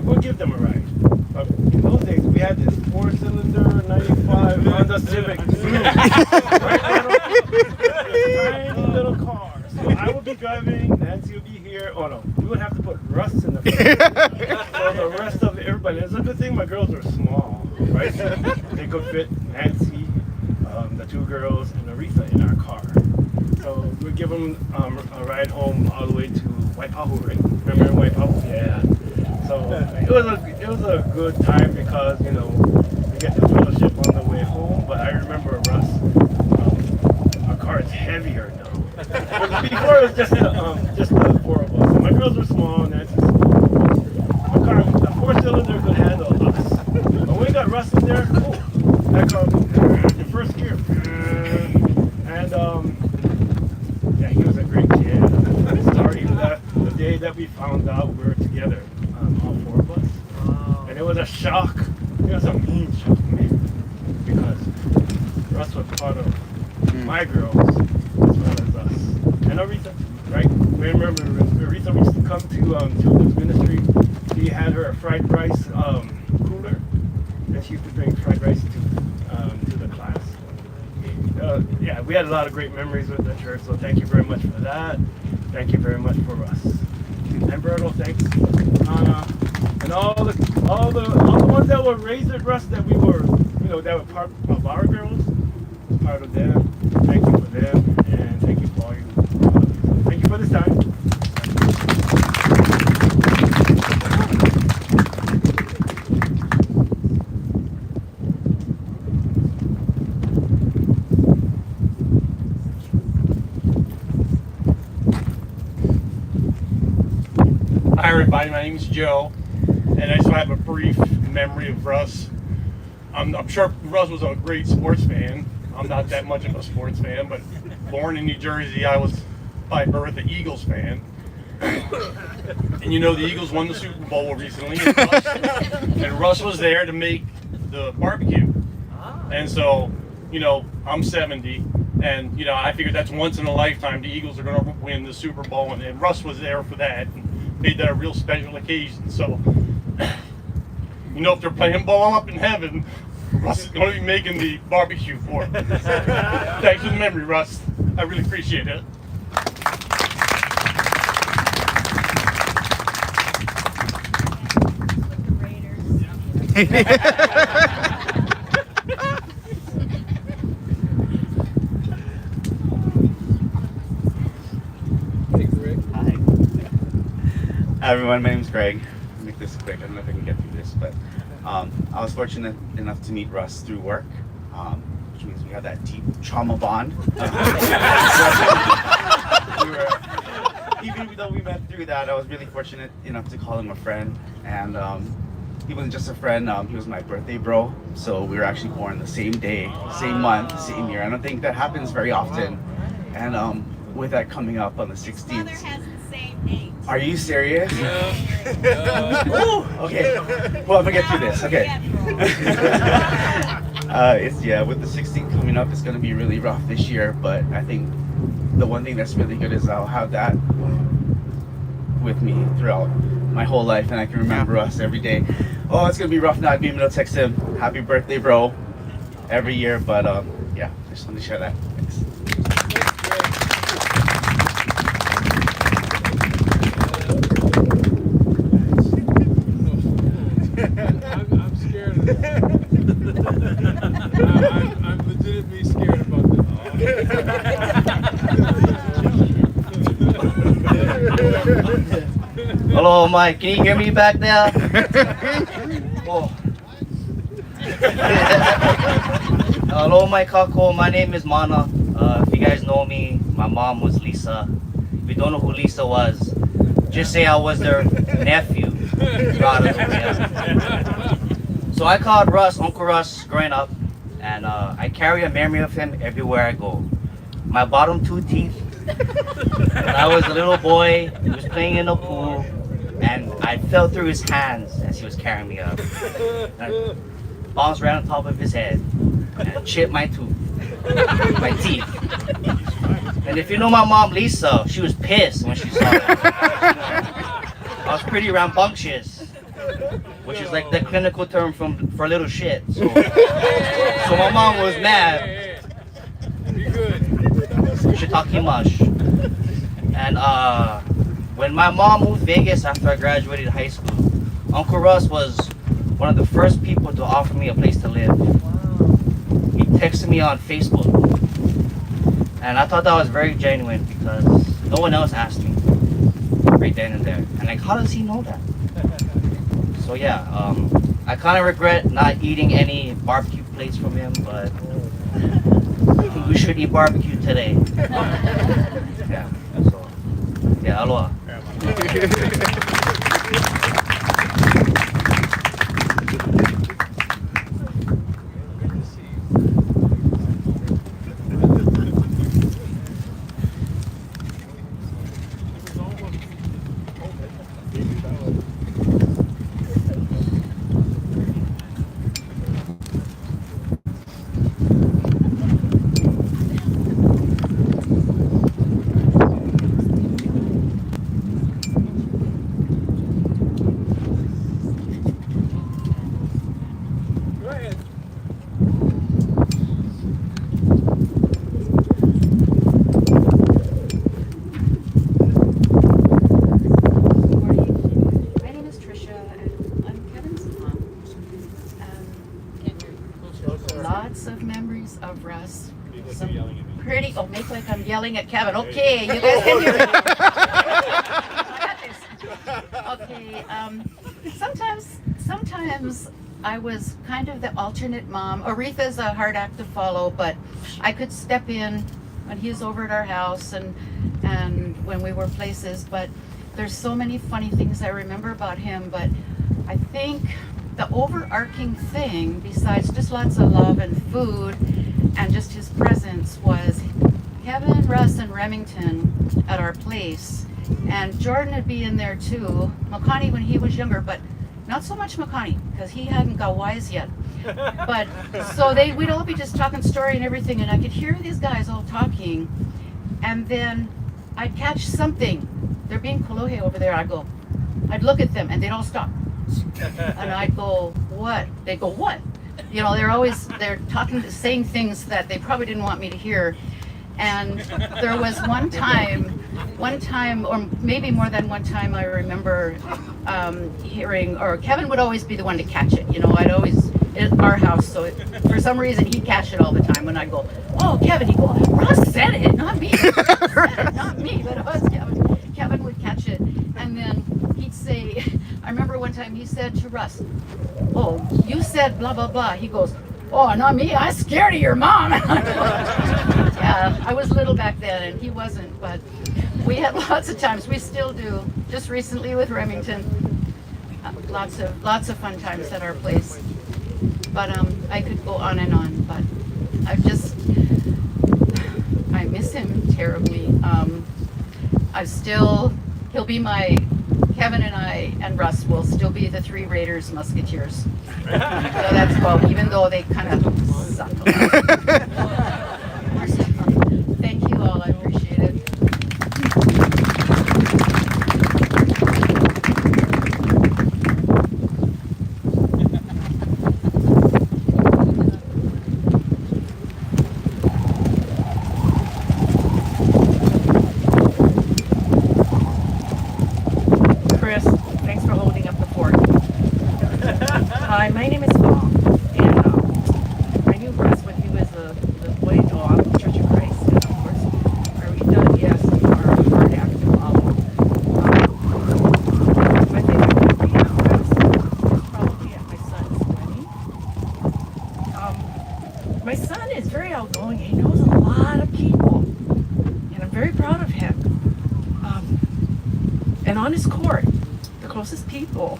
We'll give them a ride. But in those days, we had this 4-cylinder 95 Honda Civic. Tiny little car. So I would be driving, Nancy would be here. Oh no, we would have to put Russ in the front. So the rest of everybody. It's a good thing my girls are small, right? They could fit Nancy, the two girls, and Aretha in our car. So we'd give them a ride home all the way to Waipahu, right? Remember Waipahu? Yeah. So it was a good time because, you know, we get the fellowship on the way home. But I remember Russ, our car is heavier now. Before it was just the four of us. And my girls were small, and Nancy's small. My car, the 4-cylinder could handle us. But when we got Russ in there, that car was in first gear. And yeah, he was a great kid. I started the day that we found out we were together. All four of us. Wow. And it was a shock. It was a mean shock, man. Because Russ was part of my girls as well as us. And Aretha, right? We remember Aretha used to come to Children's Ministry. She had her fried rice cooler. And she used to bring fried rice to the class. Yeah, we had a lot of great memories with the church, so thank you very much for that. Thank you very much for Russ. And Berto, thanks. And all the ones that were raised at Russ that we were, you know, that were part of our girls, part of them. Thank you for them, and thank you for all you. Thank you for this time. Hi everybody, my name is Joe, and I just have a brief memory of Russ. I'm sure Russ was a great sports fan. I'm not that much of a sports fan, but born in New Jersey, I was by birth an Eagles fan. And you know the Eagles won the Super Bowl recently, and Russ was there to make the barbecue. And so, you know, I'm 70, and you know, I figured that's once in a lifetime the Eagles are going to win the Super Bowl, and Russ was there for that. Made that a real special occasion. So, you know, if they're playing ball up in heaven, Russ is going to be making the barbecue for it. Thanks for the memory, Russ. I really appreciate it. Hi everyone, my name is Greg. I'll make this quick. I don't know if I can get through this, but I was fortunate enough to meet Russ through work, which means we have that deep trauma bond. Even though we met through that, I was really fortunate enough to call him a friend. And he wasn't just a friend, he was my birthday bro. So we were actually born the same day, same month, same year. I don't think that happens very often. And with that coming up on the 16th. Mother has the same name. Are you serious? Ooh, okay. Well, I'm gonna get through this. Okay. With the 16th coming up, it's gonna be really rough this year. But I think the one thing that's really good is I'll have that with me throughout my whole life, and I can remember us every day. Oh, it's gonna be rough not being able to text him happy birthday, bro, every year. But yeah, I just wanted to share that. Thanks. I'm scared of that. I'm legitimately scared about this. Hello, Mike. Can you hear me back there? Oh. Hello, my kako. My name is Mana. If you guys know me, my mom was Lisa. If you don't know who Lisa was, just say I was their nephew. So I called Russ, Uncle Russ, growing up, and I carry a memory of him everywhere I go. My bottom two teeth. When I was a little boy, he was playing in the pool, and I fell through his hands as he was carrying me up. I bounced right on top of his head and chipped my tooth, my teeth. And if you know my mom, Lisa, she was pissed when she saw me. I was pretty rambunctious, which is like the clinical term for little shit. So my mom was mad. Be good. Shitakimash. And when my mom moved to Vegas after I graduated high school, Uncle Russ was one of the first people to offer me a place to live. He texted me on Facebook. And I thought that was very genuine because no one else asked me right then and there. And like, how does he know that? So yeah, I kind of regret not eating any barbecue plates from him, but I think we should eat barbecue today. Yeah, so, yeah, aloha. Go ahead. My name is Trisha, and I'm Kevin's mom. Lots of memories of Russ. Some pretty. Oh, make like I'm yelling at Kevin. Okay, you guys can hear me. Okay. Sometimes I was kind of the alternate mom. Aretha's a hard act to follow, but I could step in when he was over at our house and when we were places. But there's so many funny things I remember about him. But I think the overarching thing, besides just lots of love and food and just his presence, was Kevin, Russ, and Remington at our place. And Jordan would be in there too. Makani when he was younger, but not so much Makani because he hadn't got wise yet. But so we'd all be just talking story and everything, and I could hear these guys all talking, and then I'd catch something. They're being kolohe over there. I'd look at them, and they'd all stop, and I'd go, "What?" They go, "What?" You know, they're talking, saying things that they probably didn't want me to hear. And there was one time, or maybe more than one time, I remember hearing, or Kevin would always be the one to catch it. You know, I'd always, at our house, so for some reason he'd catch it all the time when I go, "Oh, Kevin," he'd go, "Russ said it, not me." Russ said it, not me, but it was Kevin. Kevin would catch it. And then he'd say, I remember one time he said to Russ, "Oh, you said blah, blah, blah." He goes, "Oh, not me, I'm scared of your mom." Yeah, I was little back then and he wasn't, but we had lots of times. We still do. Just recently with Remington, lots of fun times at our place. But I could go on and on, but I miss him terribly. care of me. He'll be Kevin and I and Russ will still be the three Raiders Musketeers. So that's well, even though they kind of suck a lot. Thank you all, I appreciate it. Chris, thanks for holding up the fort. Hi, my name is Paul, and I knew Russ when he was the boy dog of Church of Christ, and of course, Arita, yes, our hard act to follow. My favorite memory of Russ is probably at my son's wedding. My son is very outgoing. He knows a lot of people, and I'm very proud of him. And on his court, the closest people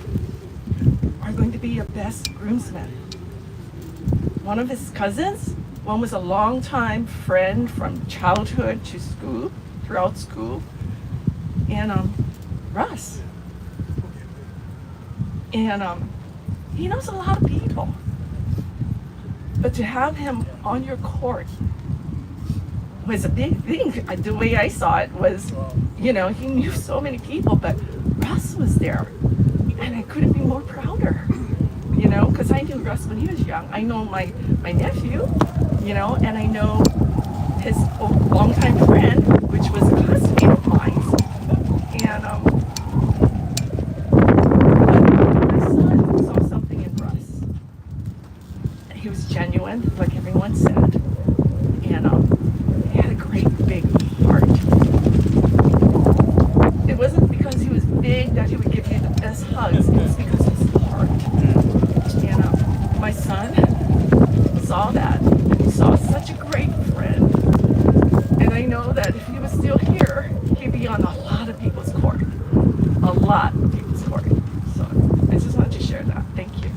are going to be your best groomsmen. One of his cousins, one was a longtime friend from childhood to school, throughout school, and Russ. And he knows a lot of people. But to have him on your court was a big thing. The way I saw it was, he knew so many people, but Russ was there. And I couldn't be more prouder, because I knew Russ when he was young. I know my nephew, and I know his longtime friend, which was a classmate of mine. And my son saw something in Russ. He was genuine, like everyone said. And he had a great big heart. It wasn't because he was big that he would give you the best hugs. It was because of his heart. And my son saw that. And he saw such a great friend. And I know that if he was still here, he'd be on a lot of people's court. A lot of people's court. So I just wanted to share that. Thank you.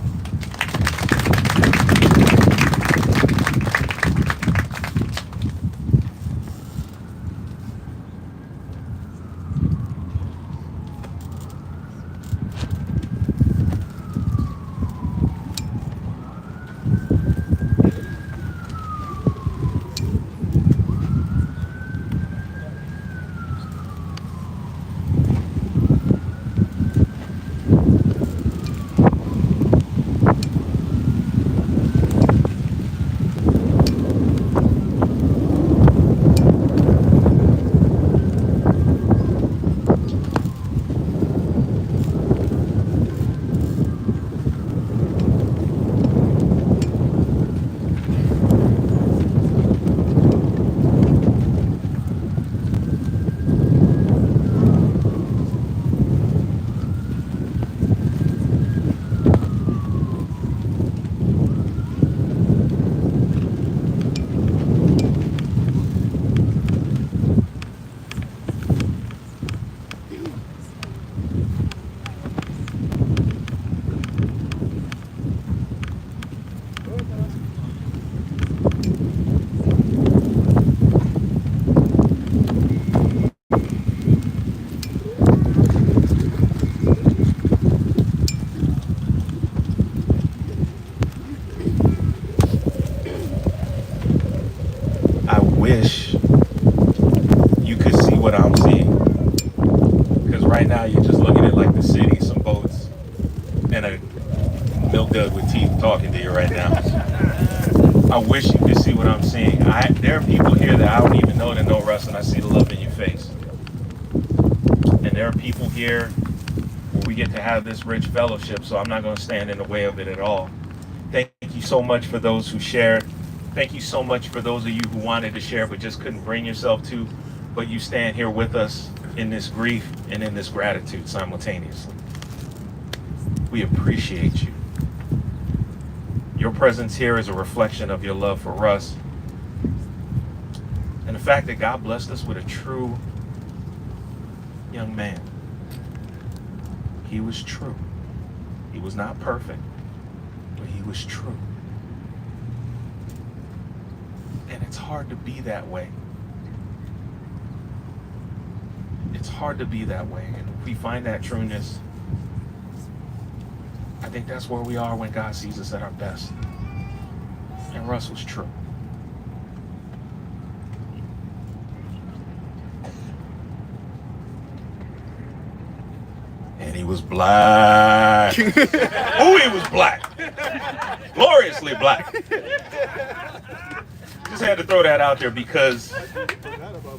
wish you could see what I'm seeing. Because right now you're just looking at like the city, some boats, and a milk dud with teeth talking to you right now. I wish you could see what I'm seeing. There are people here that I don't even know that know Russ, and I see the love in your face. And there are people here where we get to have this rich fellowship, so I'm not going to stand in the way of it at all. Thank you so much for those who shared. Thank you so much for those of you who wanted to share but just couldn't bring yourself to, but you stand here with us in this grief and in this gratitude simultaneously. We appreciate you. Your presence here is a reflection of your love for Russ and the fact that God blessed us with a true young man. He was true. He was not perfect, but he was true. And it's hard to be that way. it's hard to be that way. And if we find that trueness, I think that's where we are when God sees us at our best. And Russ was true. And he was black. Oh, he was black. Gloriously black. Just had to throw that out there because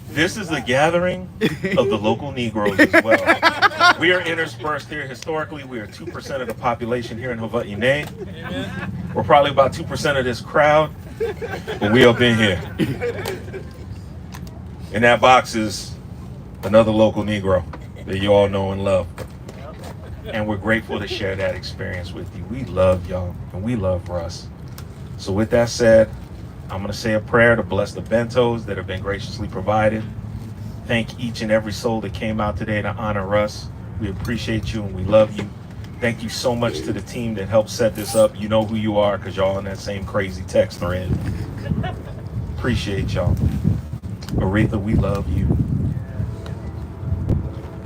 this is a gathering of the local Negroes as well. We are interspersed here. Historically, we are 2% of the population here in Hawaii. We're probably about 2% of this crowd, but we up in here. In that box is another local Negro that you all know and love. And we're grateful to share that experience with you. We love y'all, and we love Russ. So with that said, I'm going to say a prayer to bless the bentos that have been graciously provided. Thank each and every soul that came out today to honor Russ. We appreciate you and we love you. Thank you so much to the team that helped set this up. You know who you are because y'all in that same crazy text thread. Appreciate y'all. Aretha, we love you.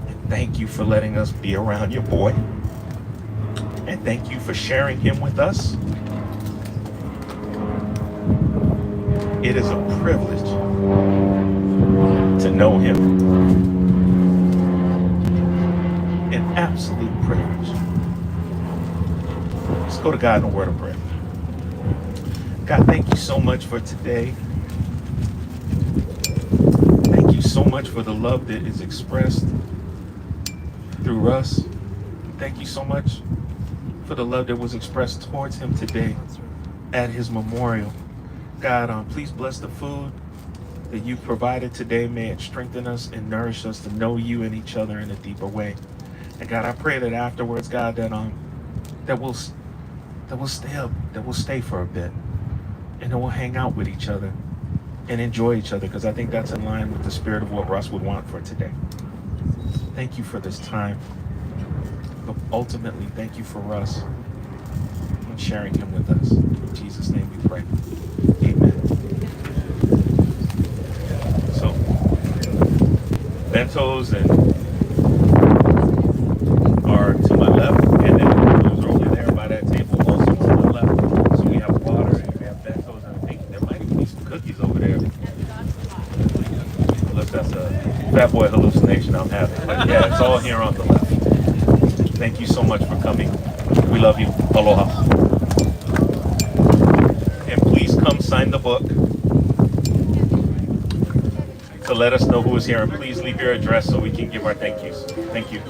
And thank you for letting us be around your boy. And thank you for sharing him with us. It is a privilege to know him. An absolute privilege. Let's go to God in a word of prayer. God, thank you so much for today. Thank you so much for the love that is expressed through us. Thank you so much for the love that was expressed towards him today at his memorial. God, please bless the food that you provided today. May it strengthen us and nourish us to know you and each other in a deeper way. And God, I pray that afterwards, God, that we'll stay up, that we'll stay for a bit, and then we'll hang out with each other and enjoy each other, because I think that's in line with the spirit of what Russ would want for today. Thank you for this time, but ultimately, thank you for Russ and sharing him with us. In Jesus' name we pray. Amen. So, bentos are to my left, and then those are over there by that table also to the left. So we have water and we have bentos, and I think there might even be some cookies over there. Unless that's a fat boy hallucination I'm having. But yeah, it's all here on the left. Thank you so much for coming. We love you. Aloha. And please come sign the book to let us know who is here. And please leave your address so we can give our thank yous. Thank you.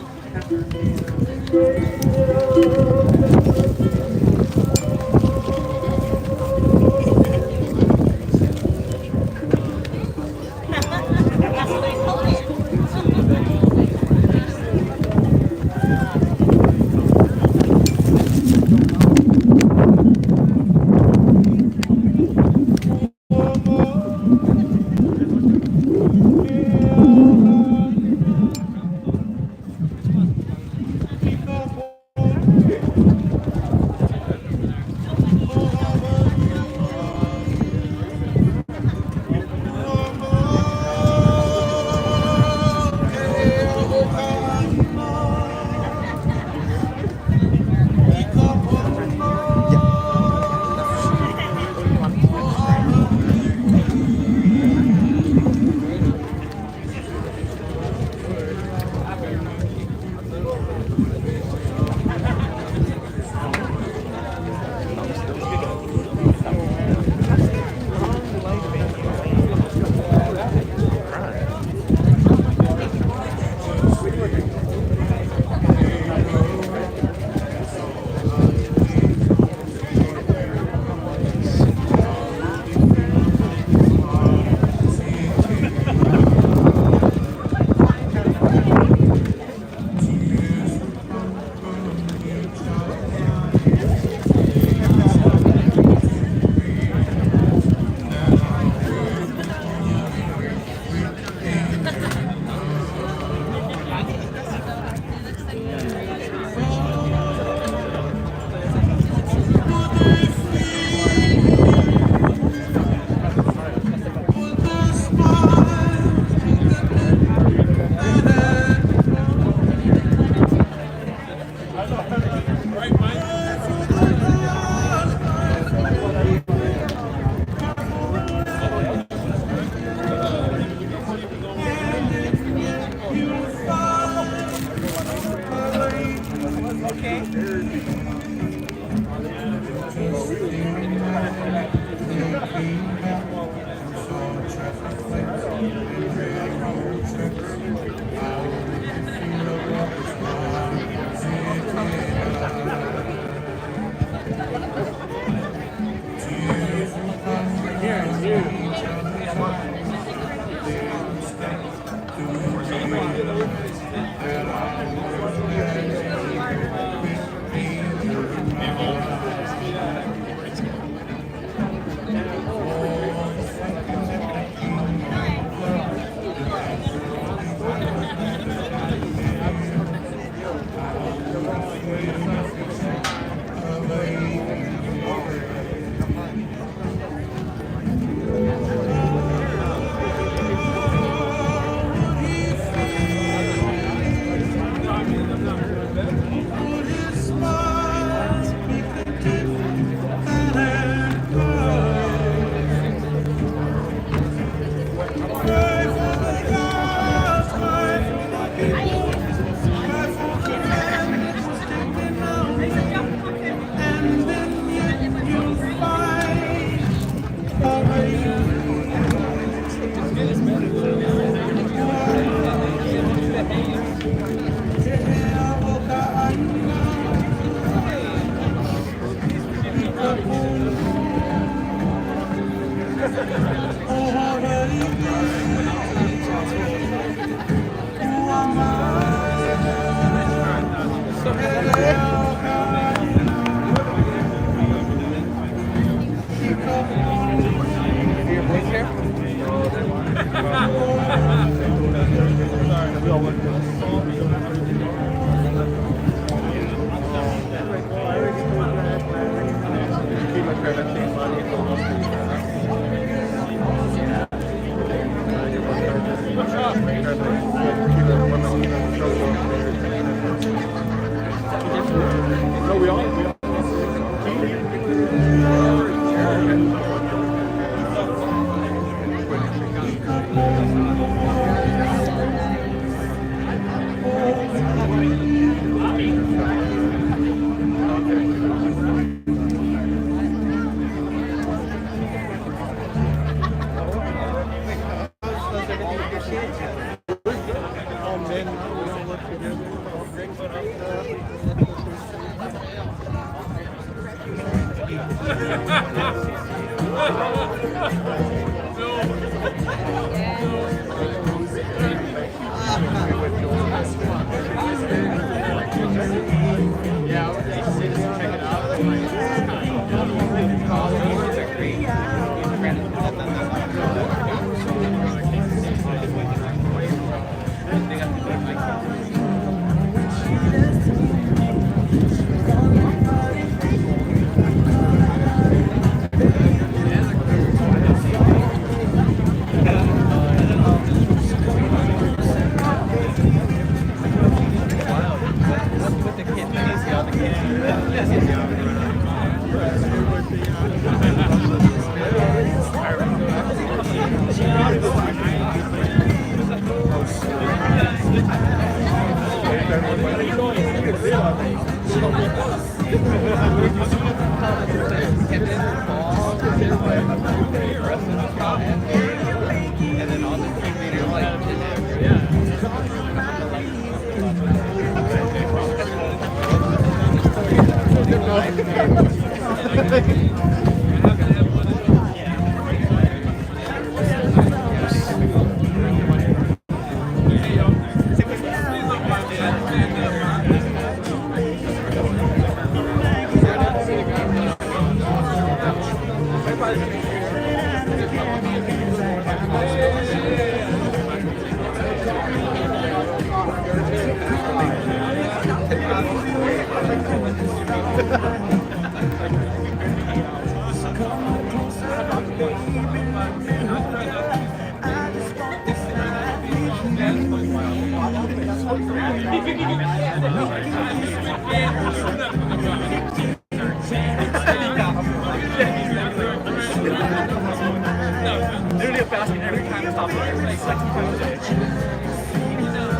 Literally a basket every time I stop there. Like 6 times a day.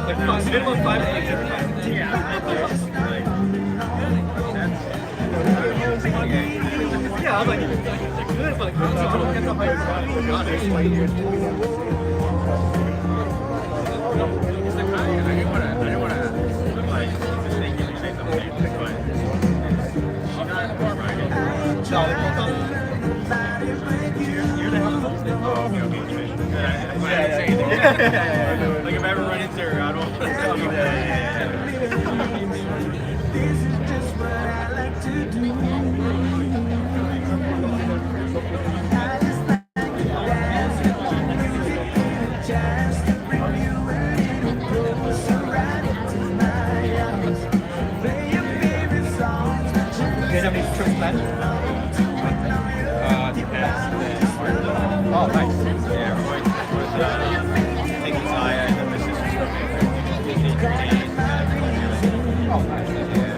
Like minimum 5 days every time. Yeah, I'm like, good, but like, I don't get the hype. Like if I ever run into her, I don't. You guys have any trips planned? Depends. Oh, nice. Yeah, we're going to taking Zaya and then my sister's coming. 3 days. Oh, nice. Yeah.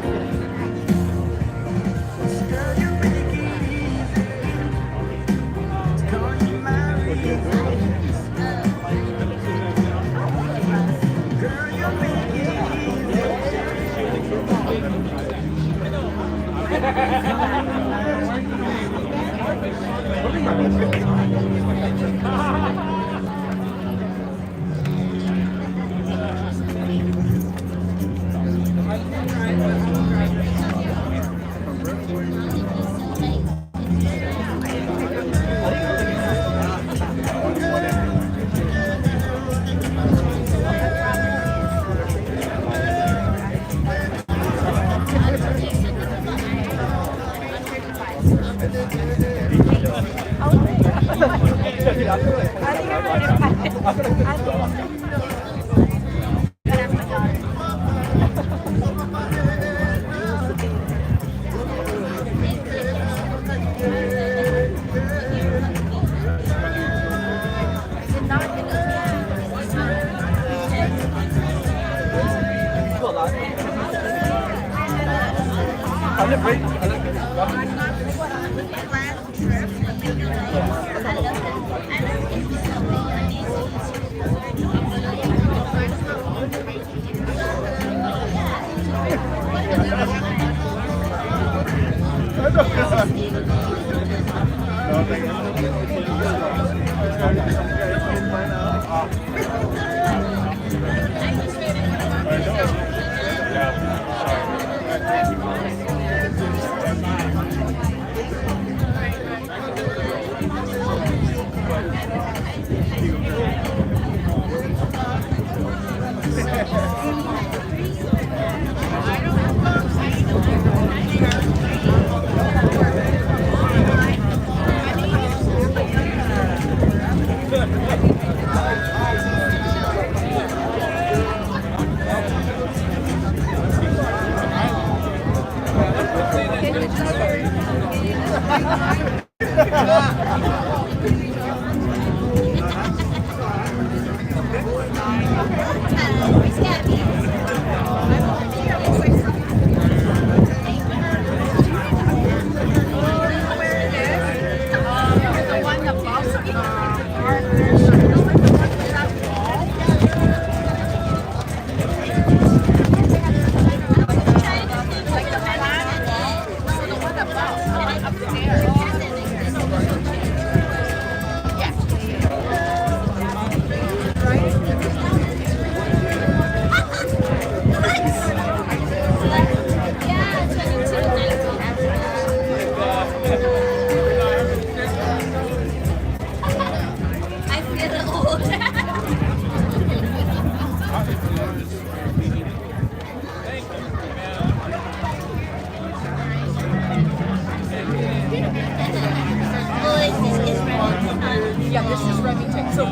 Yeah, this is Remington. So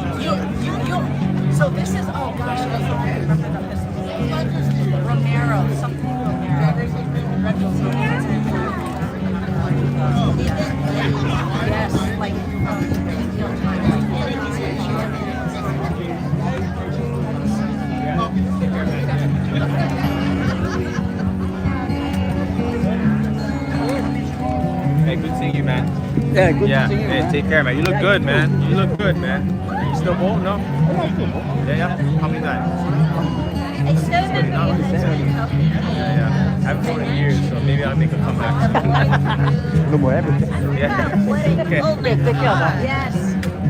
so this is, oh gosh, I remember this. Romero, something Romero. Yes, like Hey, good seeing you, man. Yeah, good Yeah, to see you, hey, man. take care, man. You look good, man. You look good, man. You still bald, no? Yeah. How many times? I still remember you. Yeah. I haven't seen in years, so maybe I'll make a comeback. No more everything. Yeah. Okay. Oh my God. Yes.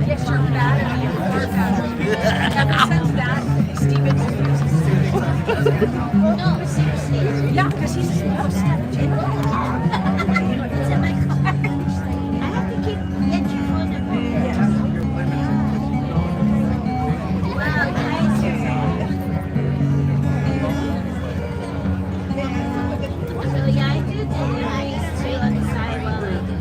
Yes, you're bad. You're bad. Ever since that, Steven's no, seriously. Yeah, because he's so savage. It's in my car. I have to keep get your phone number. Wow, nicer. So yeah, I do deliveries too on the side while I do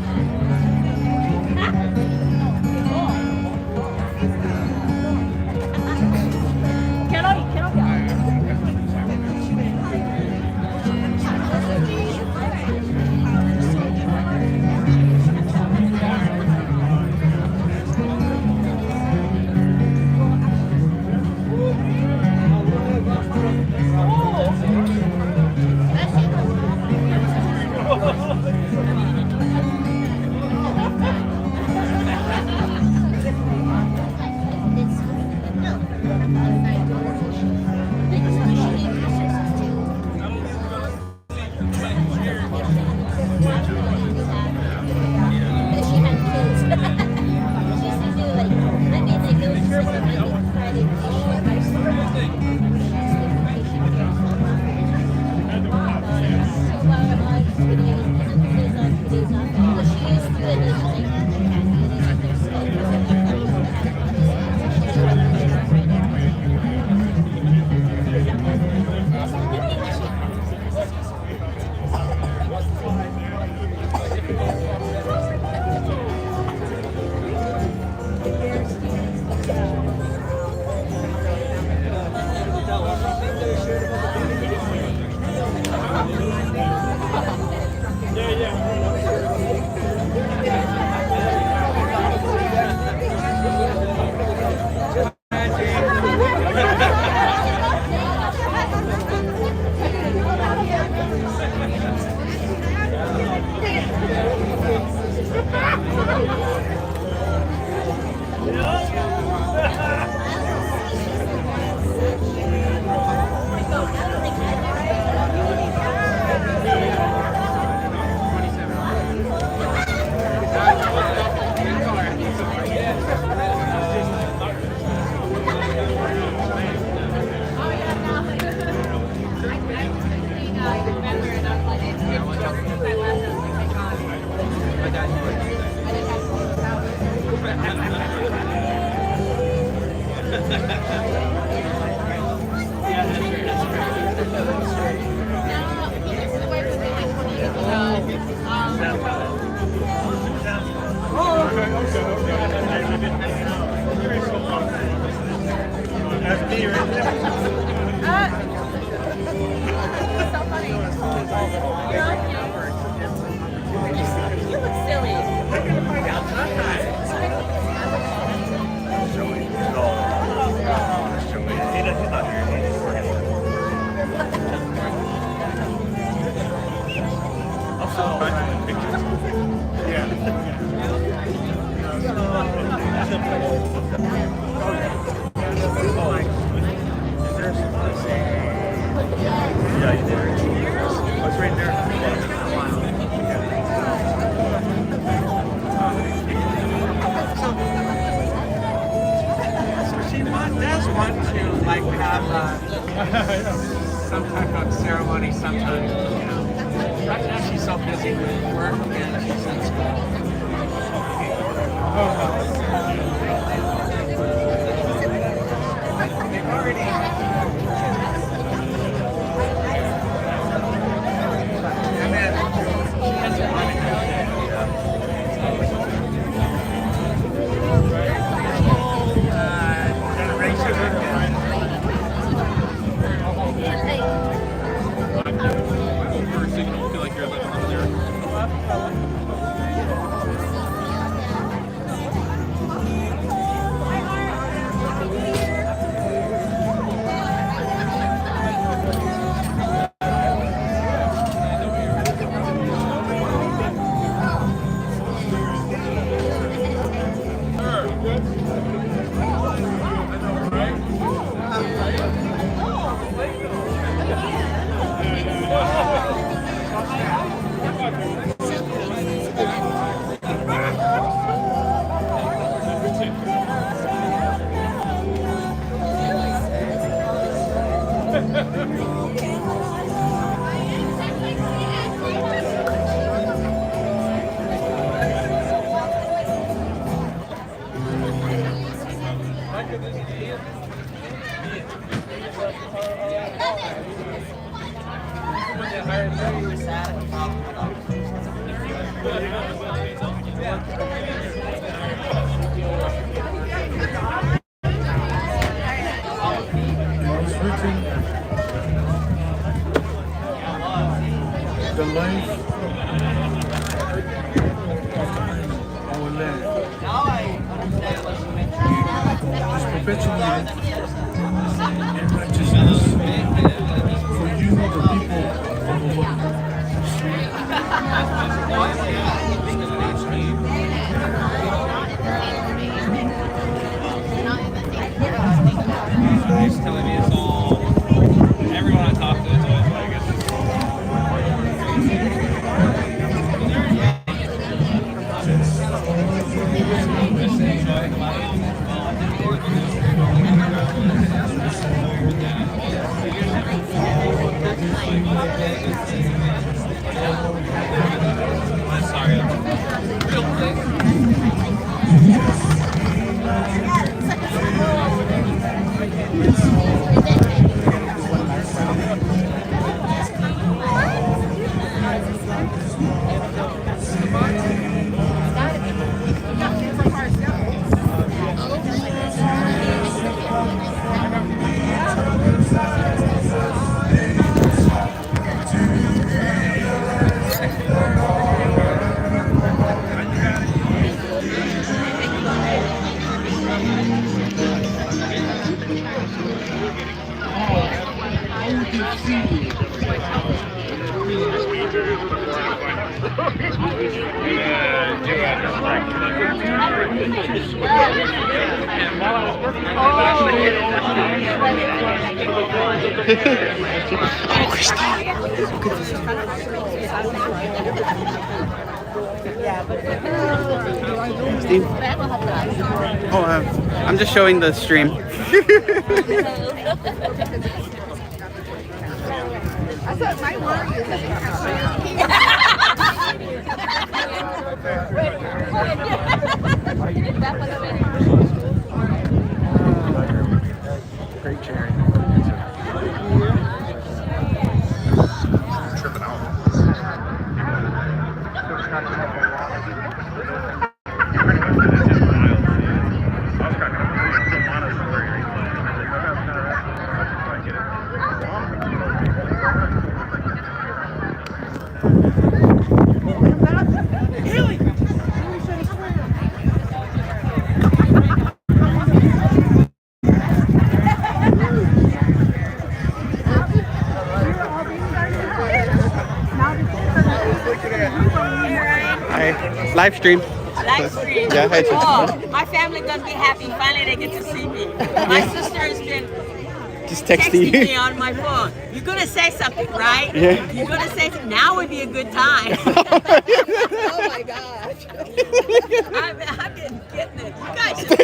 Okay. Does want to like have some type of ceremony sometime, you know. Right now she's so busy with work and she's in school. They've already. And then she has a money. First, so you don't feel like you're living over there. The life of our land is perpetuated in righteousness for you, the people of the world. He's telling me it's all. Everyone I talk to is always like I'm sorry. Real quick. Steve? Oh, I'm just showing the stream. I thought my work is Great cherry. Tripping out. live stream. Live stream. Yeah, hi, Chief. Oh, my family gonna be happy. Finally, they get to see me. My sister has been Just texting me you. on my phone. You're gonna say something, right? Yeah. You're gonna say something. Now would be a good time. Oh my gosh. I've been getting it. You guys just,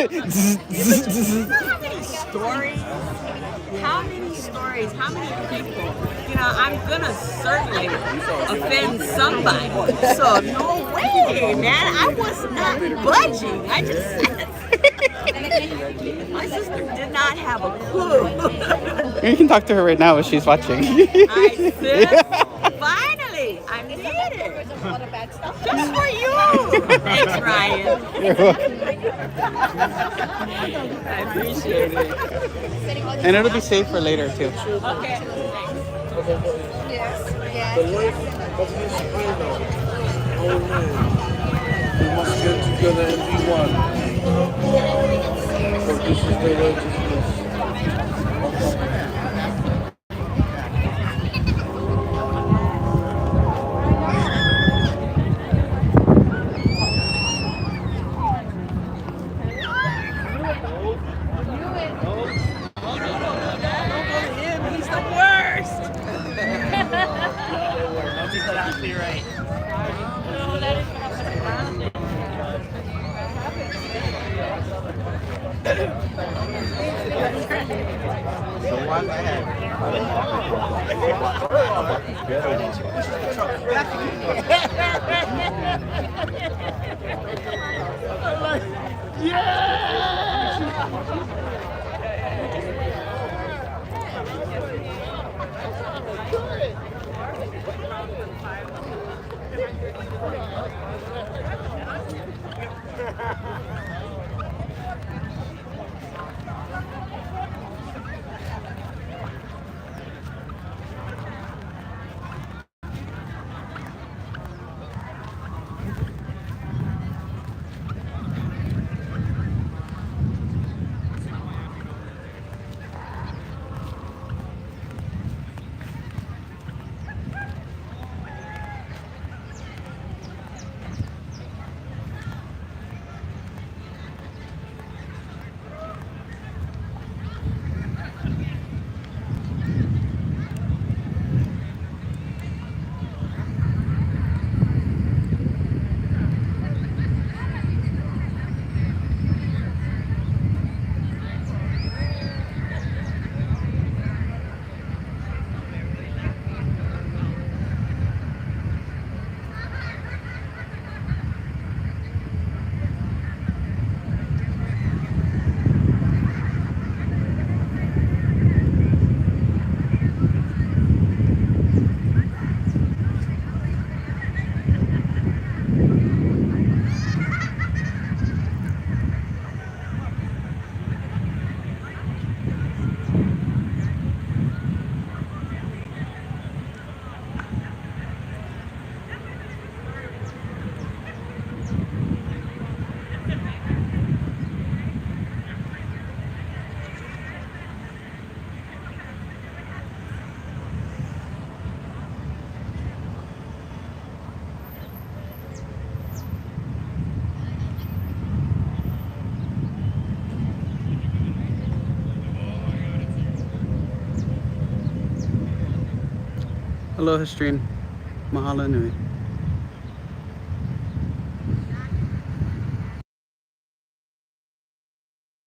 how many stories? How many stories? How many people? You know, I'm gonna certainly offend somebody. So no way, man. I was not budging. I just said. My sister did not have a clue. You can talk to her right now if she's watching. I said, finally, I made it. Just for you. Thanks, Ryan. You're welcome. I appreciate it. And it'll be safe for later too. Okay. The life of this island, our land, we must get together and be one. For this is the righteousness of God. He's the worst. He's exactly right. The one Aloha stream. Mahalo nui.